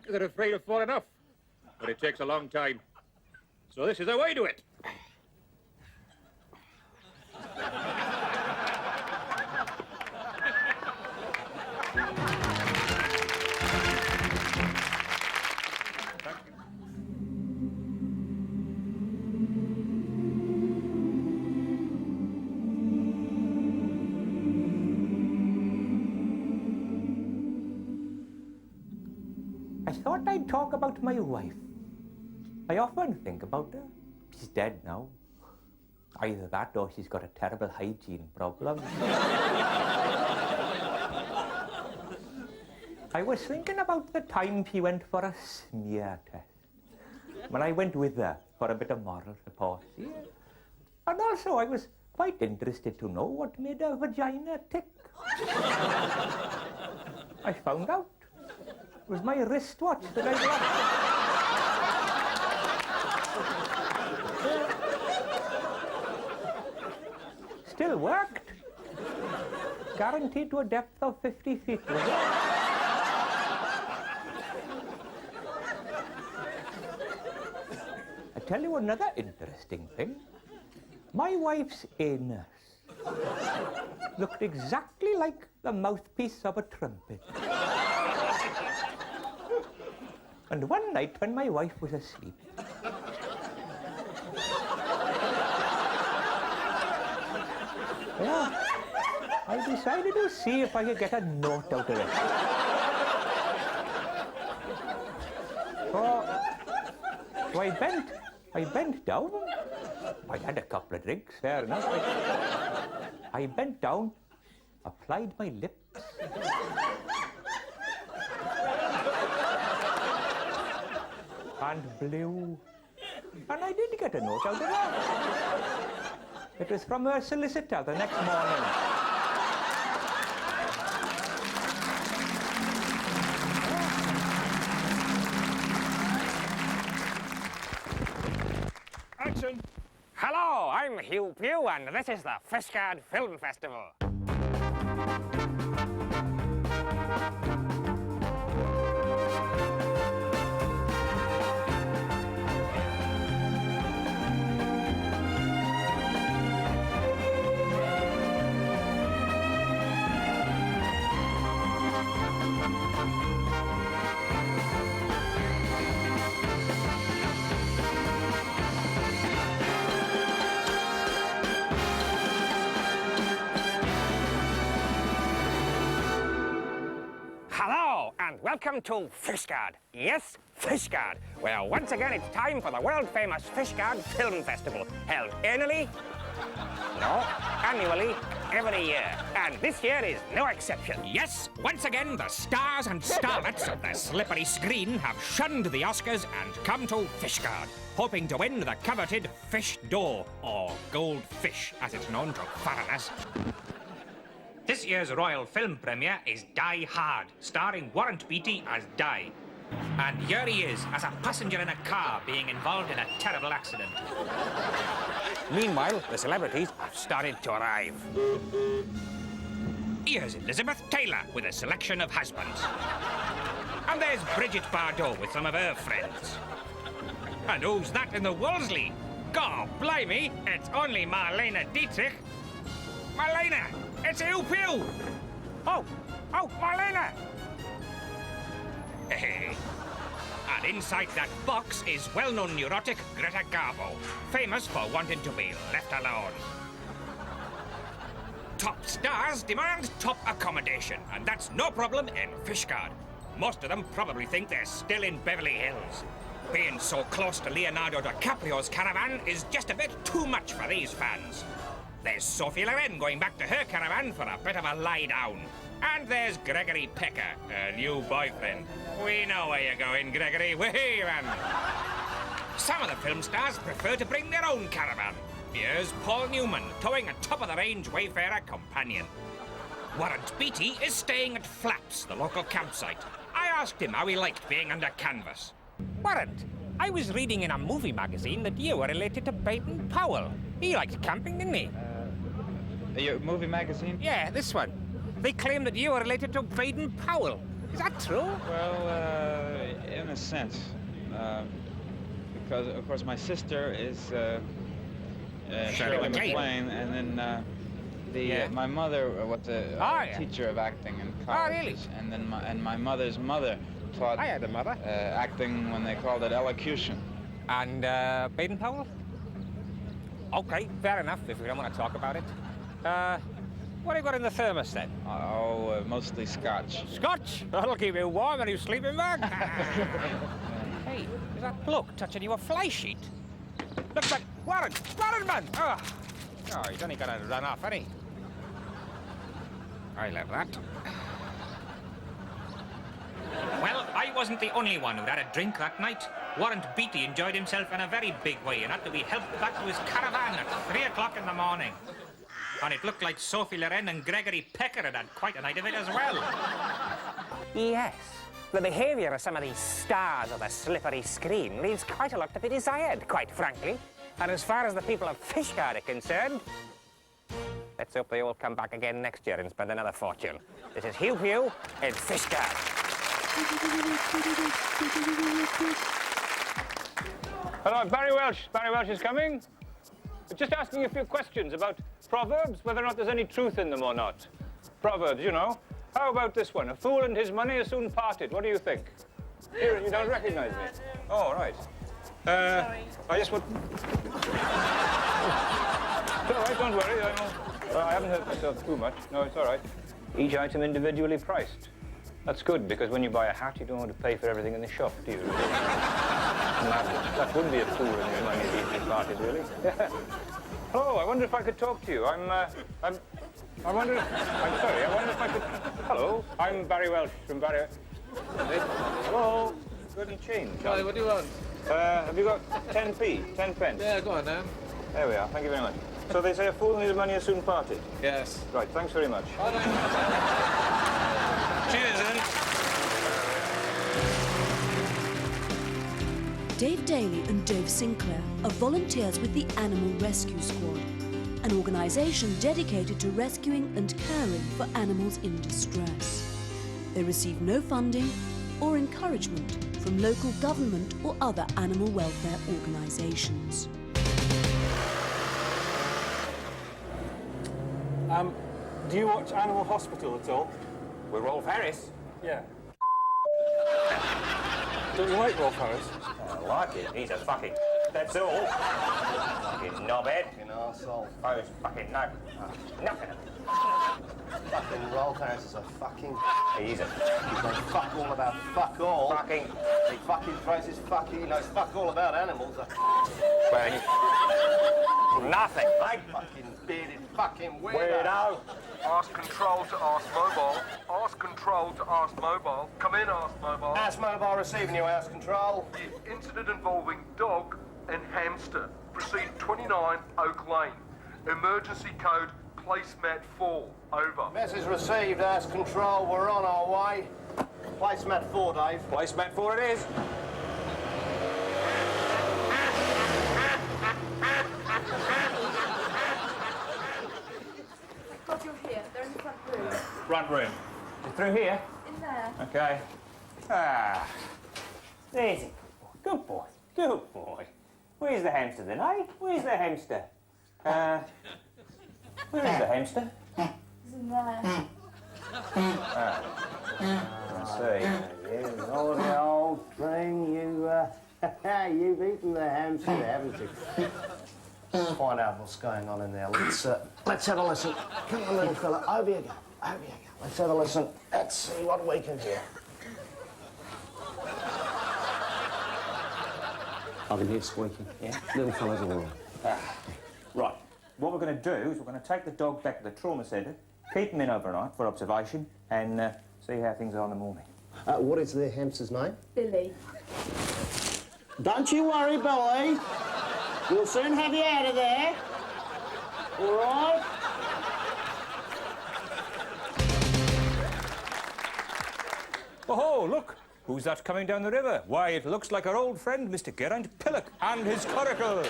They're afraid of falling off. But it takes a long time. So this is how I do it. I thought I'd talk about my wife. I often think about her. She's dead now. Either that or she's got a terrible hygiene problem. I was thinking about the time she went for a smear test. When I went with her for a bit of moral support. Yeah. And also I was quite interested to know what made her vagina tick. I found out. It was my wristwatch that I lost. Still worked. Guaranteed to a depth of 50 feet. I tell you another interesting thing. My wife's anus looked exactly like the mouthpiece of a trumpet. And one night when my wife was asleep, Yeah. I decided to see if I could get a note out of it. So I bent down. I had a couple of drinks, fair enough. I bent down, applied my lips. And blew. And I did get a note out of that. It was from her solicitor the next morning. Action! Hello, I'm Hugh Pugh, and this is the Fishguard Film Festival. Hello, and welcome to Fishguard. Yes, Fishguard, where once again it's time for the world-famous Fishguard Film Festival, held annually, annually, every year. And this year is no exception. Yes, once again, the stars and starlets of the slippery screen have shunned the Oscars and come to Fishguard, hoping to win the coveted Fish d'Or, or gold fish, as it's known to foreigners. This year's royal film premiere is Die Hard, starring Geraint Pillock as Die. And here he is, as a passenger in a car being involved in a terrible accident. Meanwhile, the celebrities have started to arrive. Here's Elizabeth Taylor with a selection of husbands. And there's Bridget Bardot with some of her friends. And who's that in the Wolseley? God blimey, it's only Marlene Dietrich. Marlene! It's Hugh Pugh! Oh, Marlene! Hey. And inside that box is well-known neurotic Greta Garbo, famous for wanting to be left alone. Top stars demand top accommodation, and that's no problem in Fishguard. Most of them probably think they're still in Beverly Hills. Being so close to Leonardo DiCaprio's caravan is just a bit too much for these fans. There's Sophie Loren going back to her caravan for a bit of a lie down. And there's Gregory Pecker, her new boyfriend. We know where you're going, Gregory. Way, man. Some of the film stars prefer to bring their own caravan. Here's Paul Newman towing a top-of-the-range Wayfarer companion. Geraint Pillock is staying at Flaps, the local campsite. I asked him how he liked being under canvas. Geraint, I was reading in a movie magazine that you were related to Baden Powell. He liked camping, didn't he? Your movie magazine? Yeah, this one. They claim that you are related to Baden Powell. Is that true? Well, in a sense. Because, of course, my sister is Shirley MacLaine, and then my mother was a teacher of acting in college. Oh, really? And then my mother's mother taught I had a mother. acting when they called it elocution. And Baden Powell? Okay, fair enough, if we don't want to talk about it. What have you got in the thermos, then? Oh, mostly scotch. Scotch? That'll keep you warm in your sleeping bag. Hey, is that bloke touching your fly sheet? Look, man, Warren, man! Oh, he's only gonna run off, ain't he? I'll have that. Well, I wasn't the only one who had a drink that night. Geraint Pillock enjoyed himself in a very big way and had to be helped back to his caravan at 3 o'clock in the morning. And it looked like Sophie Loren and Gregory Pecker had quite a night of it as well. Yes, the behaviour of some of these stars of the slippery screen leaves quite a lot to be desired, quite frankly. And as far as the people of Fishguard are concerned, let's hope they all come back again next year and spend another fortune. This is Hugh Pugh in Fishguard. Hello, Barry Welsh. Barry Welsh is coming. Just asking a few questions about proverbs, whether or not there's any truth in them or not. Proverbs, you know. How about this one? A fool and his money are soon parted. What do you think? Here, you don't recognize me. Oh, right. Sorry. I just want... It's all right, don't worry. I know. Well, I haven't hurt myself too much. No, it's all right. Each item individually priced. That's good, because when you buy a hat, you don't want to pay for everything in the shop, do you? Really? That would be a fool in your money easily parted, really. Hello, I wonder if I could talk to you. I wonder if I could... Hello, I'm Barry Welsh from Barry... Hello, got any change? Hi, what do you want? Have you got 10p, 10 pence? Yeah, go on now. There we are, thank you very much. So they say a fool and his money are soon parted? Yes. Right, thanks very much. Cheers, then. Dave Daly and Dave Sinclair are volunteers with the Animal Rescue Squad, an organisation dedicated to rescuing and caring for animals in distress. They receive no funding or encouragement from local government or other animal welfare organisations. Do you watch Animal Hospital at all? With Rolf Harris? Yeah. Don't you like Rolf Harris? I like it. He's a fucking... That's all. Fucking knobhead. Fucking arsehole. Oh, it's fucking no. Nothing. Fucking Rolf Harris is a fucking... He's a... He knows fuck all about fuck all. Fucking... He fucking throws his fucking... He knows fuck all about animals. Well, you... Nothing. Big fucking bearded fucking Weirdo. Ask Control to Ask Mobile. Ask Control to Ask Mobile. Come in, Ask Mobile. Ask Mobile receiving you, Ask Control. The incident involving dog and hamster. Proceed 29 Oak Lane. Emergency code placemat 4. Over. Message received, Ask Control. We're on our way. Placemat 4, Dave. Placemat 4 it is. God, you're here. They're in the front room. Front room. Through here? In there. Okay. Ah. There's it. Good boy. Good boy. Where's the hamster then, eh? Where's the hamster? Where is the hamster? He's in there. Let's see. You naughty old thing, you've eaten the hamster, haven't you? Let's find out what's going on in there. Let's have a listen. Come on, little fella. Over you go. Over you go. Let's have a listen. Let's see what we can hear. I can hear squeaking. Yeah? Little fella's all right. Right. What we're going to do is we're going to take the dog back to the trauma centre, keep him in overnight for observation, and see how things are in the morning. What is the hamster's name? Billy. Don't you worry, Billy. We'll soon have you out of there. All right? Oh, look! Who's that coming down the river? Why, it looks like our old friend, Mr Geraint Pillock, and his coracle.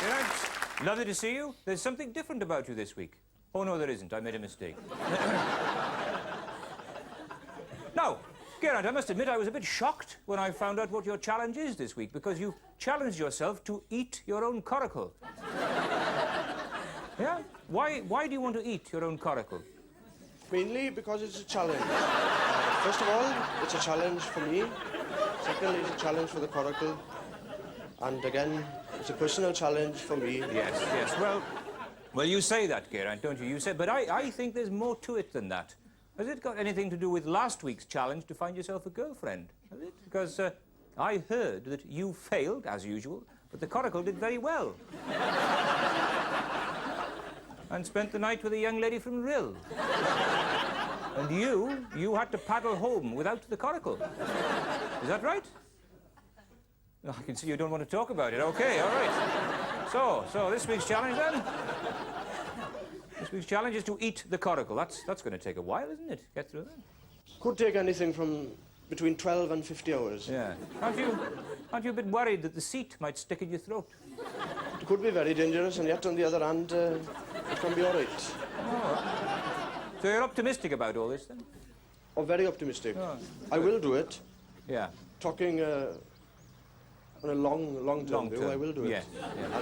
Geraint, lovely to see you. There's something different about you this week. Oh, no, there isn't. I made a mistake. Now, Geraint, I must admit I was a bit shocked when I found out what your challenge is this week, because you challenged yourself to eat your own coracle. Yeah? Why do you want to eat your own coracle? Mainly because it's a challenge. First of all, it's a challenge for me. Secondly, it's a challenge for the coracle. And again, it's a personal challenge for me. Yes, yes. Well, you say that, Geraint, don't you? You say, but I think there's more to it than that. Has it got anything to do with last week's challenge to find yourself a girlfriend? Has it? Because I heard that you failed, as usual, but the coracle did very well. And spent the night with a young lady from Rill. And you had to paddle home without the coracle. Is that right? Oh, I can see you don't want to talk about it. Okay, all right. So this week's challenge, then? This week's challenge is to eat the coracle. That's going to take a while, isn't it? Get through that. Could take anything from between 12 and 50 hours. Yeah. Aren't you a bit worried that the seat might stick in your throat? It could be very dangerous, and yet on the other hand, it can be all right. Oh. So you're optimistic about all this, then? Oh, very optimistic. Oh. I will do it. Yeah. Talking on a long-term view, I will do it. Yeah. And I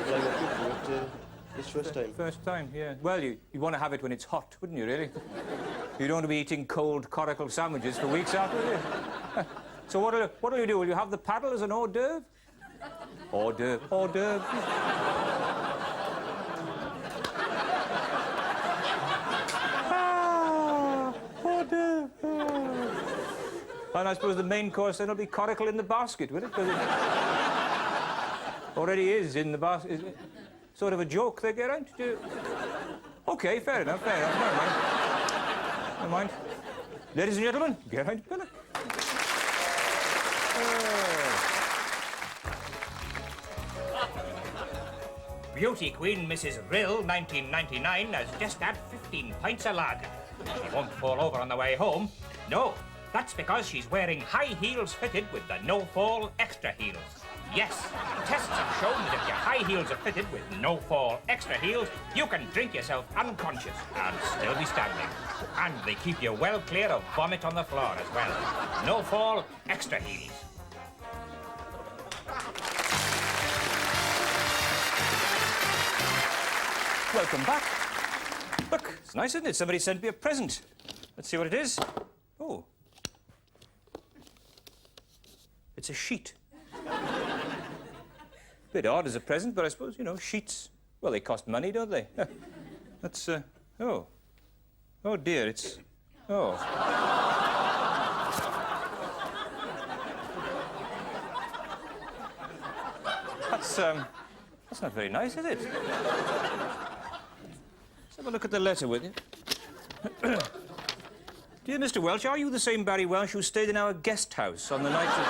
want to do it this first time. First time, yeah. Well, you want to have it when it's hot, wouldn't you, really? You don't want to be eating cold coracle sandwiches for weeks after, do you? So what'll you do? Will you have the paddle as an hors d'oeuvre? Hors d'oeuvre, hors d'oeuvre. Hors d'oeuvre. And I suppose the main course then will be coracle in the basket, will it? 'Cause it already is in the basket. Is it sort of a joke there, Geraint? OK, fair enough, fair enough. Never mind. Never mind. Ladies and gentlemen, Geraint Pillock. Beauty Queen Mrs Rill, 1999, has just had 15 pints of lager. She won't fall over on the way home. No, that's because she's wearing high heels fitted with the no-fall extra heels. Yes, tests have shown that if your high heels are fitted with no-fall extra heels, you can drink yourself unconscious and still be standing. And they keep you well clear of vomit on the floor as well. No-fall extra heels. Welcome back. Look, it's nice, isn't it? Somebody sent me a present. Let's see what it is. Oh. It's a sheet. Bit odd as a present, but I suppose, you know, sheets, well, they cost money, don't they? That's, oh. Oh, dear, it's... Oh. That's not very nice, is it? Let's have a look at the letter with you. Dear Mr Welsh, are you the same Barry Welsh who stayed in our guest house on the night of...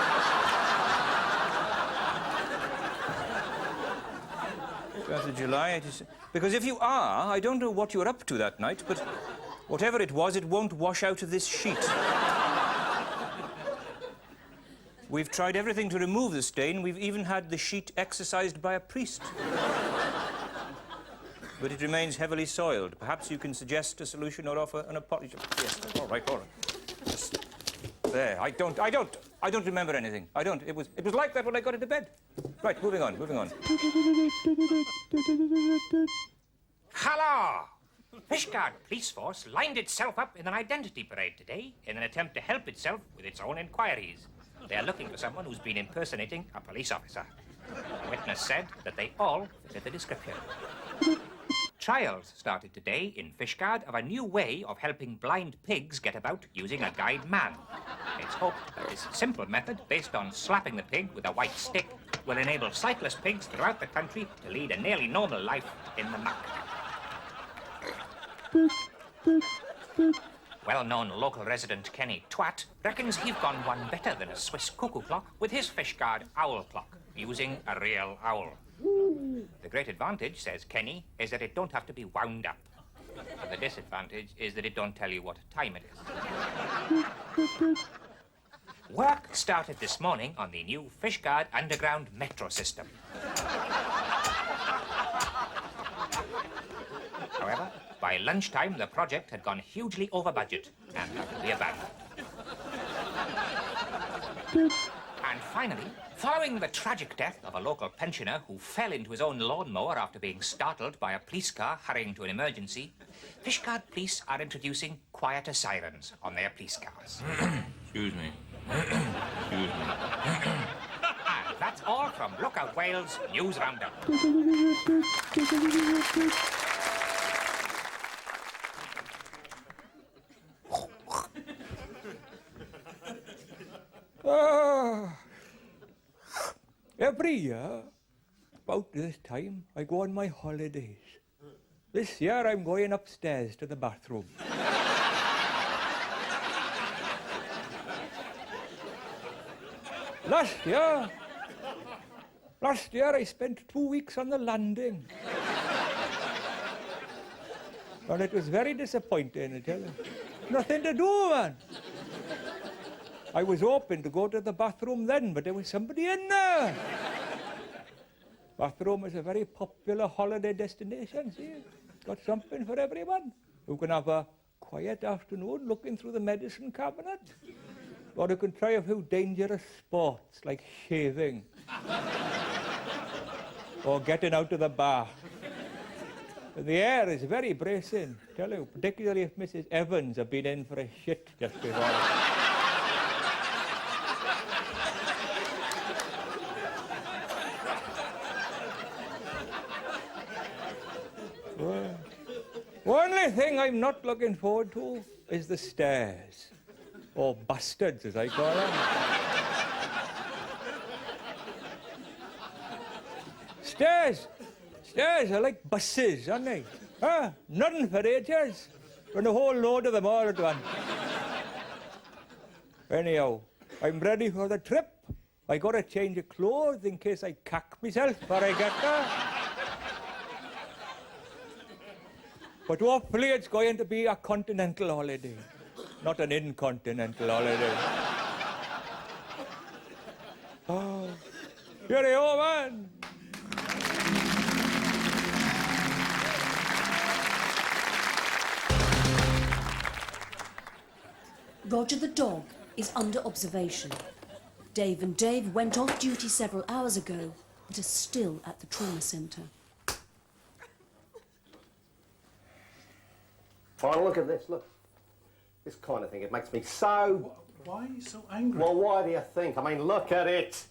12th of July, because if you are, I don't know what you were up to that night, but whatever it was, it won't wash out of this sheet. We've tried everything to remove the stain. We've even had the sheet exorcised by a priest. But it remains heavily soiled. Perhaps you can suggest a solution or offer an apology. Yes, all right, all right. Just there. I don't remember anything. I don't. It was like that when I got into bed. Right, moving on, moving on. Hello! Fishguard Police Force lined itself up in an identity parade today in an attempt to help itself with its own inquiries. They are looking for someone who's been impersonating a police officer. The witness said that they all fit the description. Trials started today in Fishguard of a new way of helping blind pigs get about using a guide man. It's hoped that this simple method, based on slapping the pig with a white stick, will enable sightless pigs throughout the country to lead a nearly normal life in the muck. Well-known local resident Kenny Twat reckons he've gone one better than a Swiss cuckoo clock with his Fishguard owl clock, using a real owl. The great advantage, says Kenny, is that it don't have to be wound up. And the disadvantage is that it don't tell you what time it is. Work started this morning on the new Fishguard underground metro system. However, by lunchtime, the project had gone hugely over budget and had to be abandoned. And finally, following the tragic death of a local pensioner who fell into his own lawnmower after being startled by a police car hurrying to an emergency, Fishguard police are introducing quieter sirens on their police cars. Excuse me. And that's all from Lookout Wales News Roundup. Every year, about this time, I go on my holidays. This year, I'm going upstairs to the bathroom. Last year, I spent 2 weeks on the landing. And it was very disappointing, I tell you. Nothing to do, man. I was hoping to go to the bathroom then, but there was somebody in there. Bathroom is a very popular holiday destination, see? Got something for everyone. You can have a quiet afternoon looking through the medicine cabinet. Or you can try a few dangerous sports like shaving. Or getting out of the bath. And the air is very bracing, tell you, particularly if Mrs. Evans had been in for a shit just before. only thing I'm not looking forward to is the stairs. Or bastards, as I call them. Stairs are like buses, aren't they? Huh? Nothing for ages. Run a whole load of them all at once. Anyhow, I'm ready for the trip. I got a change of clothes in case I cack myself before I get there. But hopefully it's going to be a continental holiday, not an incontinental holiday. Oh, here you are, man. Roger the dog is under observation. Dave and Dave went off duty several hours ago, but are still at the trauma centre. Oh, look at this, look. This kind of thing, it makes me so... Why are you so angry? Well, why do you think? I mean, look at it.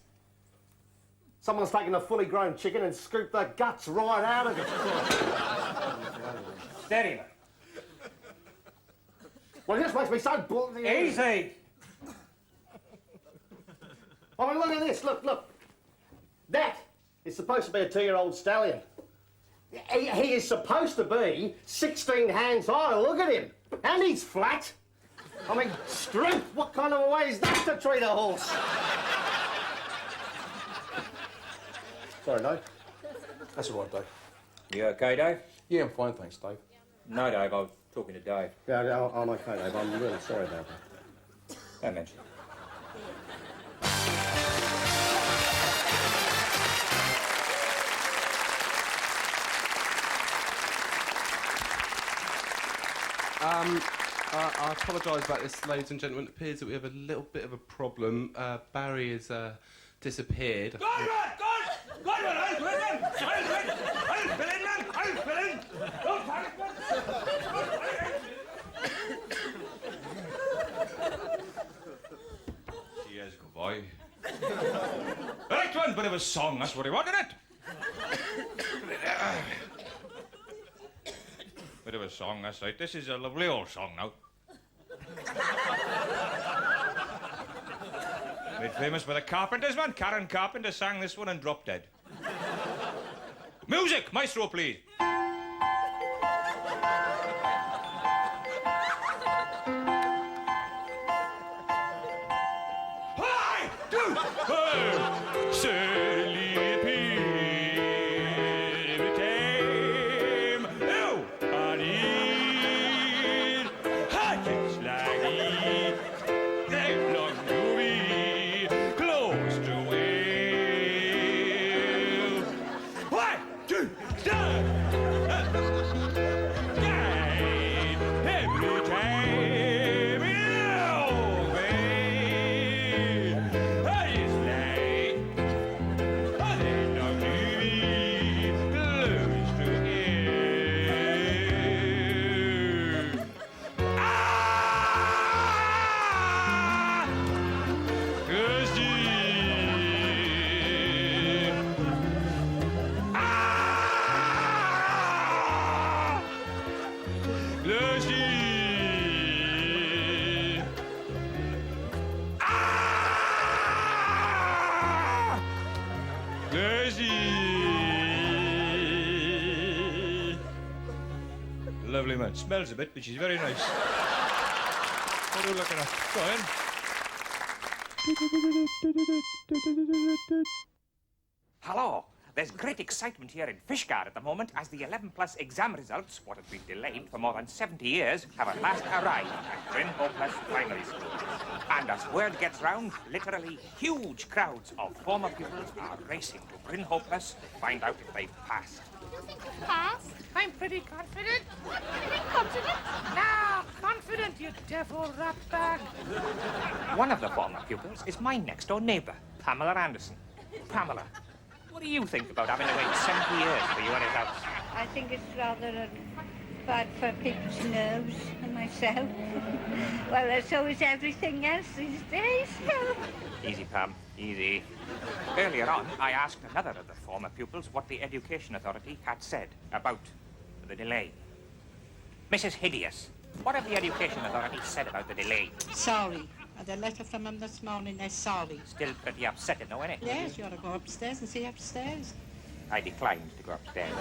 Someone's taken a fully grown chicken and scooped the guts right out of it. Steady, man. Well, this makes me so... Easy. I mean, look at this, look. That is supposed to be a 2-year-old stallion. He is supposed to be 16 hands high, look at him. And he's flat. I mean, strength, what kind of a way is that to treat a horse? Sorry, Dave. That's all right, Dave. You okay, Dave? Yeah, I'm fine, thanks, Dave. No, Dave, I was talking to Dave. Yeah, I'm okay, Dave. I'm really sorry about that. Don't mention it. I apologise about this, ladies and gentlemen. It appears that we have a little bit of a problem. Barry has disappeared. Cheers, good boy. Right, one bit of a song, that's what he wanted it. Bit of a song, that's right. This is a lovely old song now. Made famous by the Carpenters, man. Karen Carpenter sang this one and dropped dead. Music, maestro, please. Hi, dude. Hey, silly every time. Oh, honey, just like it. They belong to me, close to it. 1, 2, 3. Every time you wait, I just like they belong to me, close to it. Lovely man. Smells a bit, but she's very nice. What are you looking at? Go on. Hello. There's great excitement here in Fishguard at the moment as the 11+ exam results, what have been delayed for more than 70 years, have at last arrived at Brynhoe Plus Primary School. And as word gets round, literally huge crowds of former pupils are racing to Brynhoe Plus to find out if they've passed. You think you've passed? I'm pretty confident. Pretty confident? No, confident, you devil ratbag. One of the former pupils is my next-door neighbour, Pamela Anderson. Pamela, what do you think about having to wait 70 years for you at his house? I think it's rather bad for people's nerves and myself. Well, so is everything else these days. Easy, Pam, easy. Earlier on, I asked another of the former pupils what the Education Authority had said about the delay. Mrs. Hideous, what have the Education Authority said about the delay? Sorry. I had a letter from them this morning, they're sorry. Still pretty upsetting, though, innit? Yes, you ought to go upstairs and see upstairs. I declined to go upstairs.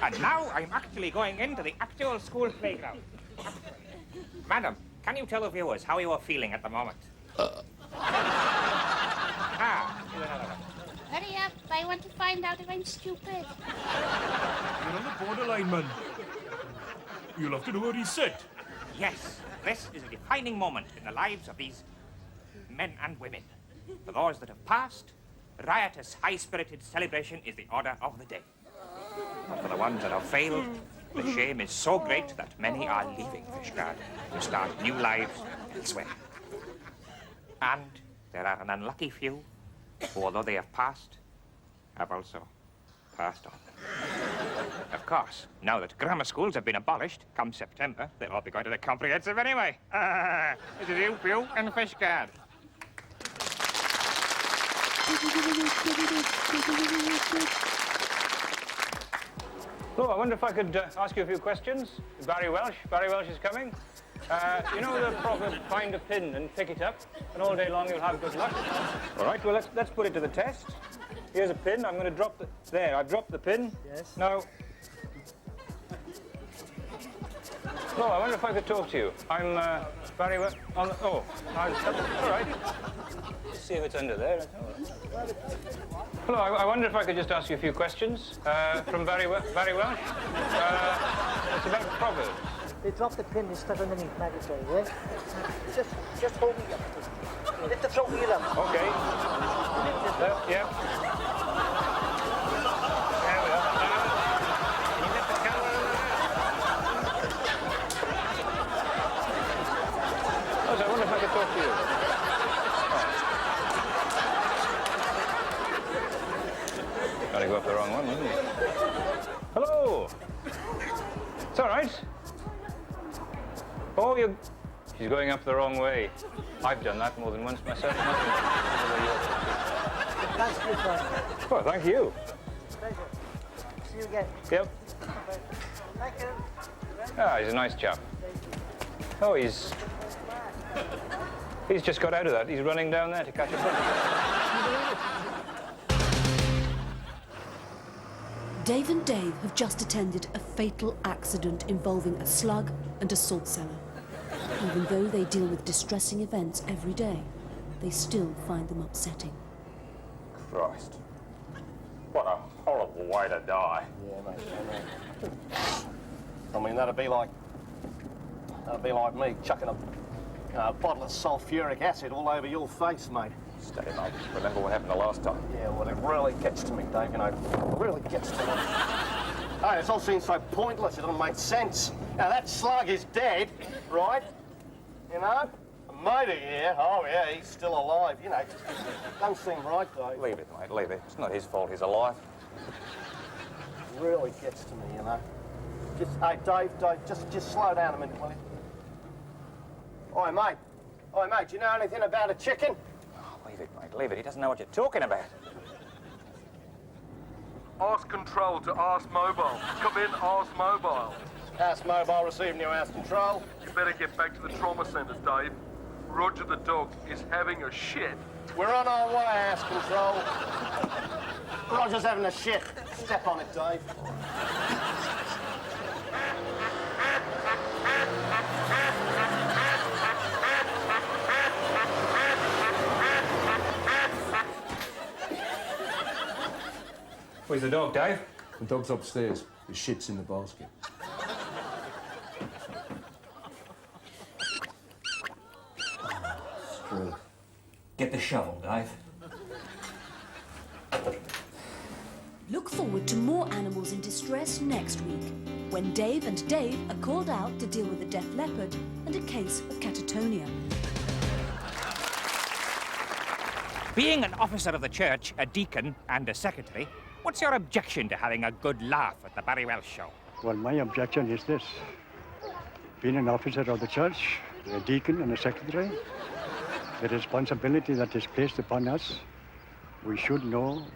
And now I'm actually going into the actual school playground. Madam, can you tell the viewers how you are feeling at the moment? Here's another one. Hurry up, I want to find out if I'm stupid. You're on the borderline, man. You'll have to do what he said. Yes, this is a defining moment in the lives of these men and women. For those that have passed, riotous, high-spirited celebration is the order of the day. But for the ones that have failed, the shame is so great that many are leaving Fishguard to start new lives elsewhere. And there are an unlucky few who, although they have passed, have also passed on. Of course, now that grammar schools have been abolished, come September, they'll all be going to the comprehensive anyway. This is you, Pew, and Fishguard. Hello, I wonder if I could ask you a few questions. Barry Welsh is coming. You know the proverb, find a pin and pick it up, and all day long you'll have good luck? All right, well, let's put it to the test. Here's a pin. I'm going to drop the... There, I've dropped the pin. Yes. Now... Hello, I wonder if I could talk to you. I'm Barry Welsh... All right. Let's see if it's under there. Hello, I wonder if I could just ask you a few questions from Barry Welsh. It's about proverbs. They drop the pin and stuff underneath, mandatory, yeah? Just hold me up. Lift the float wheel up. Okay. Yeah. There we are. Can you lift the camera? Oh, so I wonder if I could talk to you. Gotta go up the wrong one, wouldn't you? Hello! It's all right. Oh, she's going up the wrong way. I've done that more than once myself. Thanks for your time. Well, thank you. Pleasure. See you again. Yep. Thank you. Ah, he's a nice chap. Oh, he's just got out of that. He's running down there to catch a bus. Dave and Dave have just attended a fatal accident involving a slug and a salt cellar. Even though they deal with distressing events every day, they still find them upsetting. Christ. What a horrible way to die. Yeah, mate. I mean, that'd be like me chucking a bottle of sulphuric acid all over your face, mate. Steady, mate. Remember what happened the last time? Yeah, well, it really gets to me, Dave, you know. It really gets to me. Hey, this all seems so pointless, it doesn't make sense. Now, that slug is dead, right? You know? And matey here, oh, yeah, he's still alive, you know. It don't seem right, Dave. Leave it, mate, leave it. It's not his fault he's alive. It really gets to me, you know. Hey, Dave, just slow down a minute, will you? Oi, mate, do you know anything about a chicken? Leave it, mate, leave it. He doesn't know what you're talking about. Ask Control to Ask Mobile. Come in, Ask Mobile. Ask Mobile receiving you, Ask Control. You better get back to the trauma centres, Dave. Roger the dog is having a shit. We're on our way, Ask Control. Roger's having a shit. Step on it, Dave. Where's the dog, Dave? The dog's upstairs. The shit's in the basket. True. Get the shovel, Dave. Look forward to more animals in distress next week, when Dave and Dave are called out to deal with a deaf leopard and a case of catatonia. Being an officer of the church, a deacon, and a secretary, what's your objection to having a good laugh at the Barry Welsh show? Well, my objection is this. Being an officer of the church, a deacon and a secretary, the responsibility that is placed upon us, we should know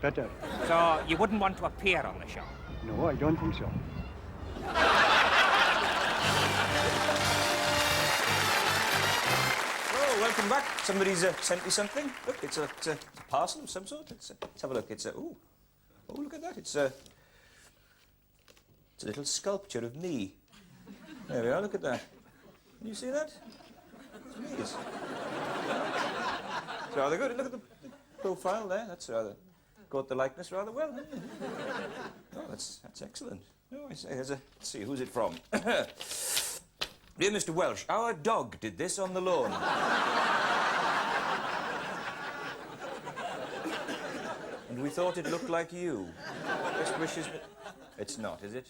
better. So you wouldn't want to appear on the show? No, I don't think so. Oh, welcome back. Somebody's sent me something. Look, it's a parcel of some sort. Let's have a look. It's a... Oh, look at that. It's a little sculpture of me. There we are, look at that. Can you see that? It's me. It's rather good. Look at the profile there. That's rather... Got the likeness rather well. Oh, that's excellent. Oh, I say, let's see, who's it from? Dear Mr. Welsh, our dog did this on the lawn. And we thought it looked like you. Best wishes... It's not, is it?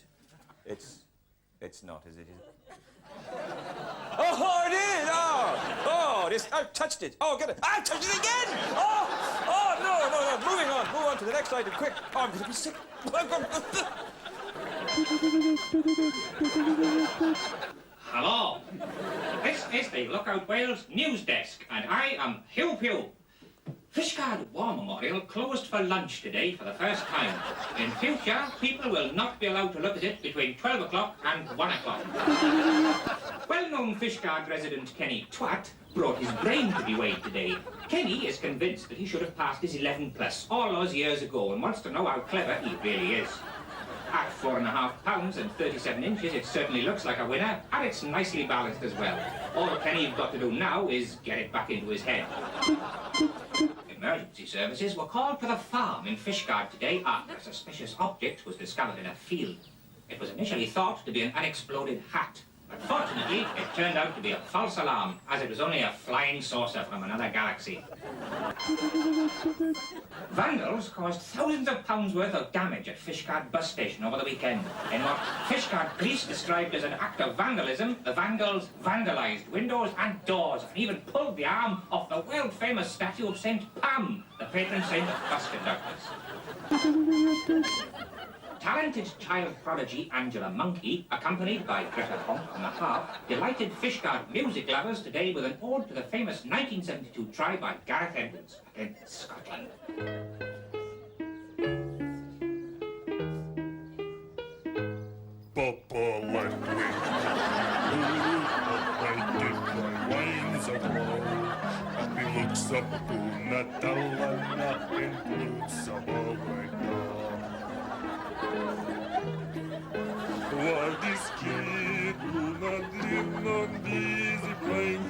It's not, is it? Oh, it is! Oh, I've touched it. Oh, get it. I've touched it again! Oh, no. Moving on. Move on to the next item, quick. Oh, I'm going to be sick. Hello. This is the Lookout Wales news desk, and I am Hugh Pugh. Fishguard War Memorial closed for lunch today for the first time. In future, people will not be allowed to look at it between 12 o'clock and 1 o'clock. Well-known Fishguard resident Kenny Twat brought his brain to be weighed today. Kenny is convinced that he should have passed his 11+ all those years ago and wants to know how clever he really is. At 4.5 pounds and 37 inches, it certainly looks like a winner, and it's nicely balanced as well. All Kenny's got to do now is get it back into his head. Emergency services were called to the farm in Fishguard today after a suspicious object was discovered in a field. It was initially thought to be an unexploded hat, but fortunately it turned out to be a false alarm, as it was only a flying saucer from another galaxy. Vandals caused thousands of pounds worth of damage at Fishguard bus station over the weekend. In what Fishguard police described as an act of vandalism, the vandals vandalised windows and doors and even pulled the arm off the world-famous statue of St. Pam, the patron saint of bus conductors. Talented child prodigy Angela Monkey, accompanied by Greta Honk on the harp, delighted Fishguard music lovers today with an ode to the famous 1972 try by Gareth Edwards against Scotland. Papa Ludwig, uprighted my wines aglow, and he looks up to Natala and includes some What is kid who not live on busy playing?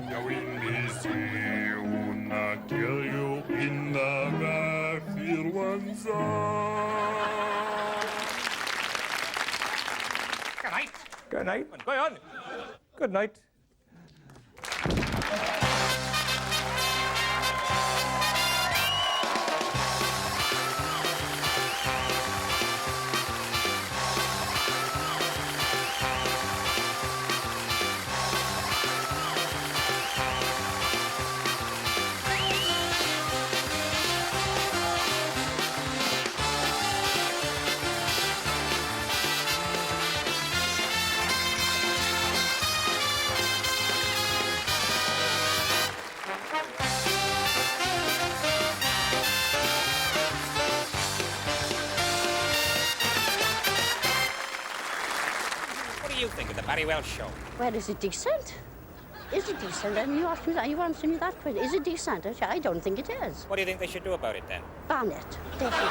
Now in this year who not kill you in the battlefield one song. Good night. Good night. Go on. Good night. What do you think of the Barry Welsh show? Well, is it decent? Is it decent? And you asked me that, you answered me that question. Is it decent? I don't think it is. What do you think they should do about it then? Ban it, definitely.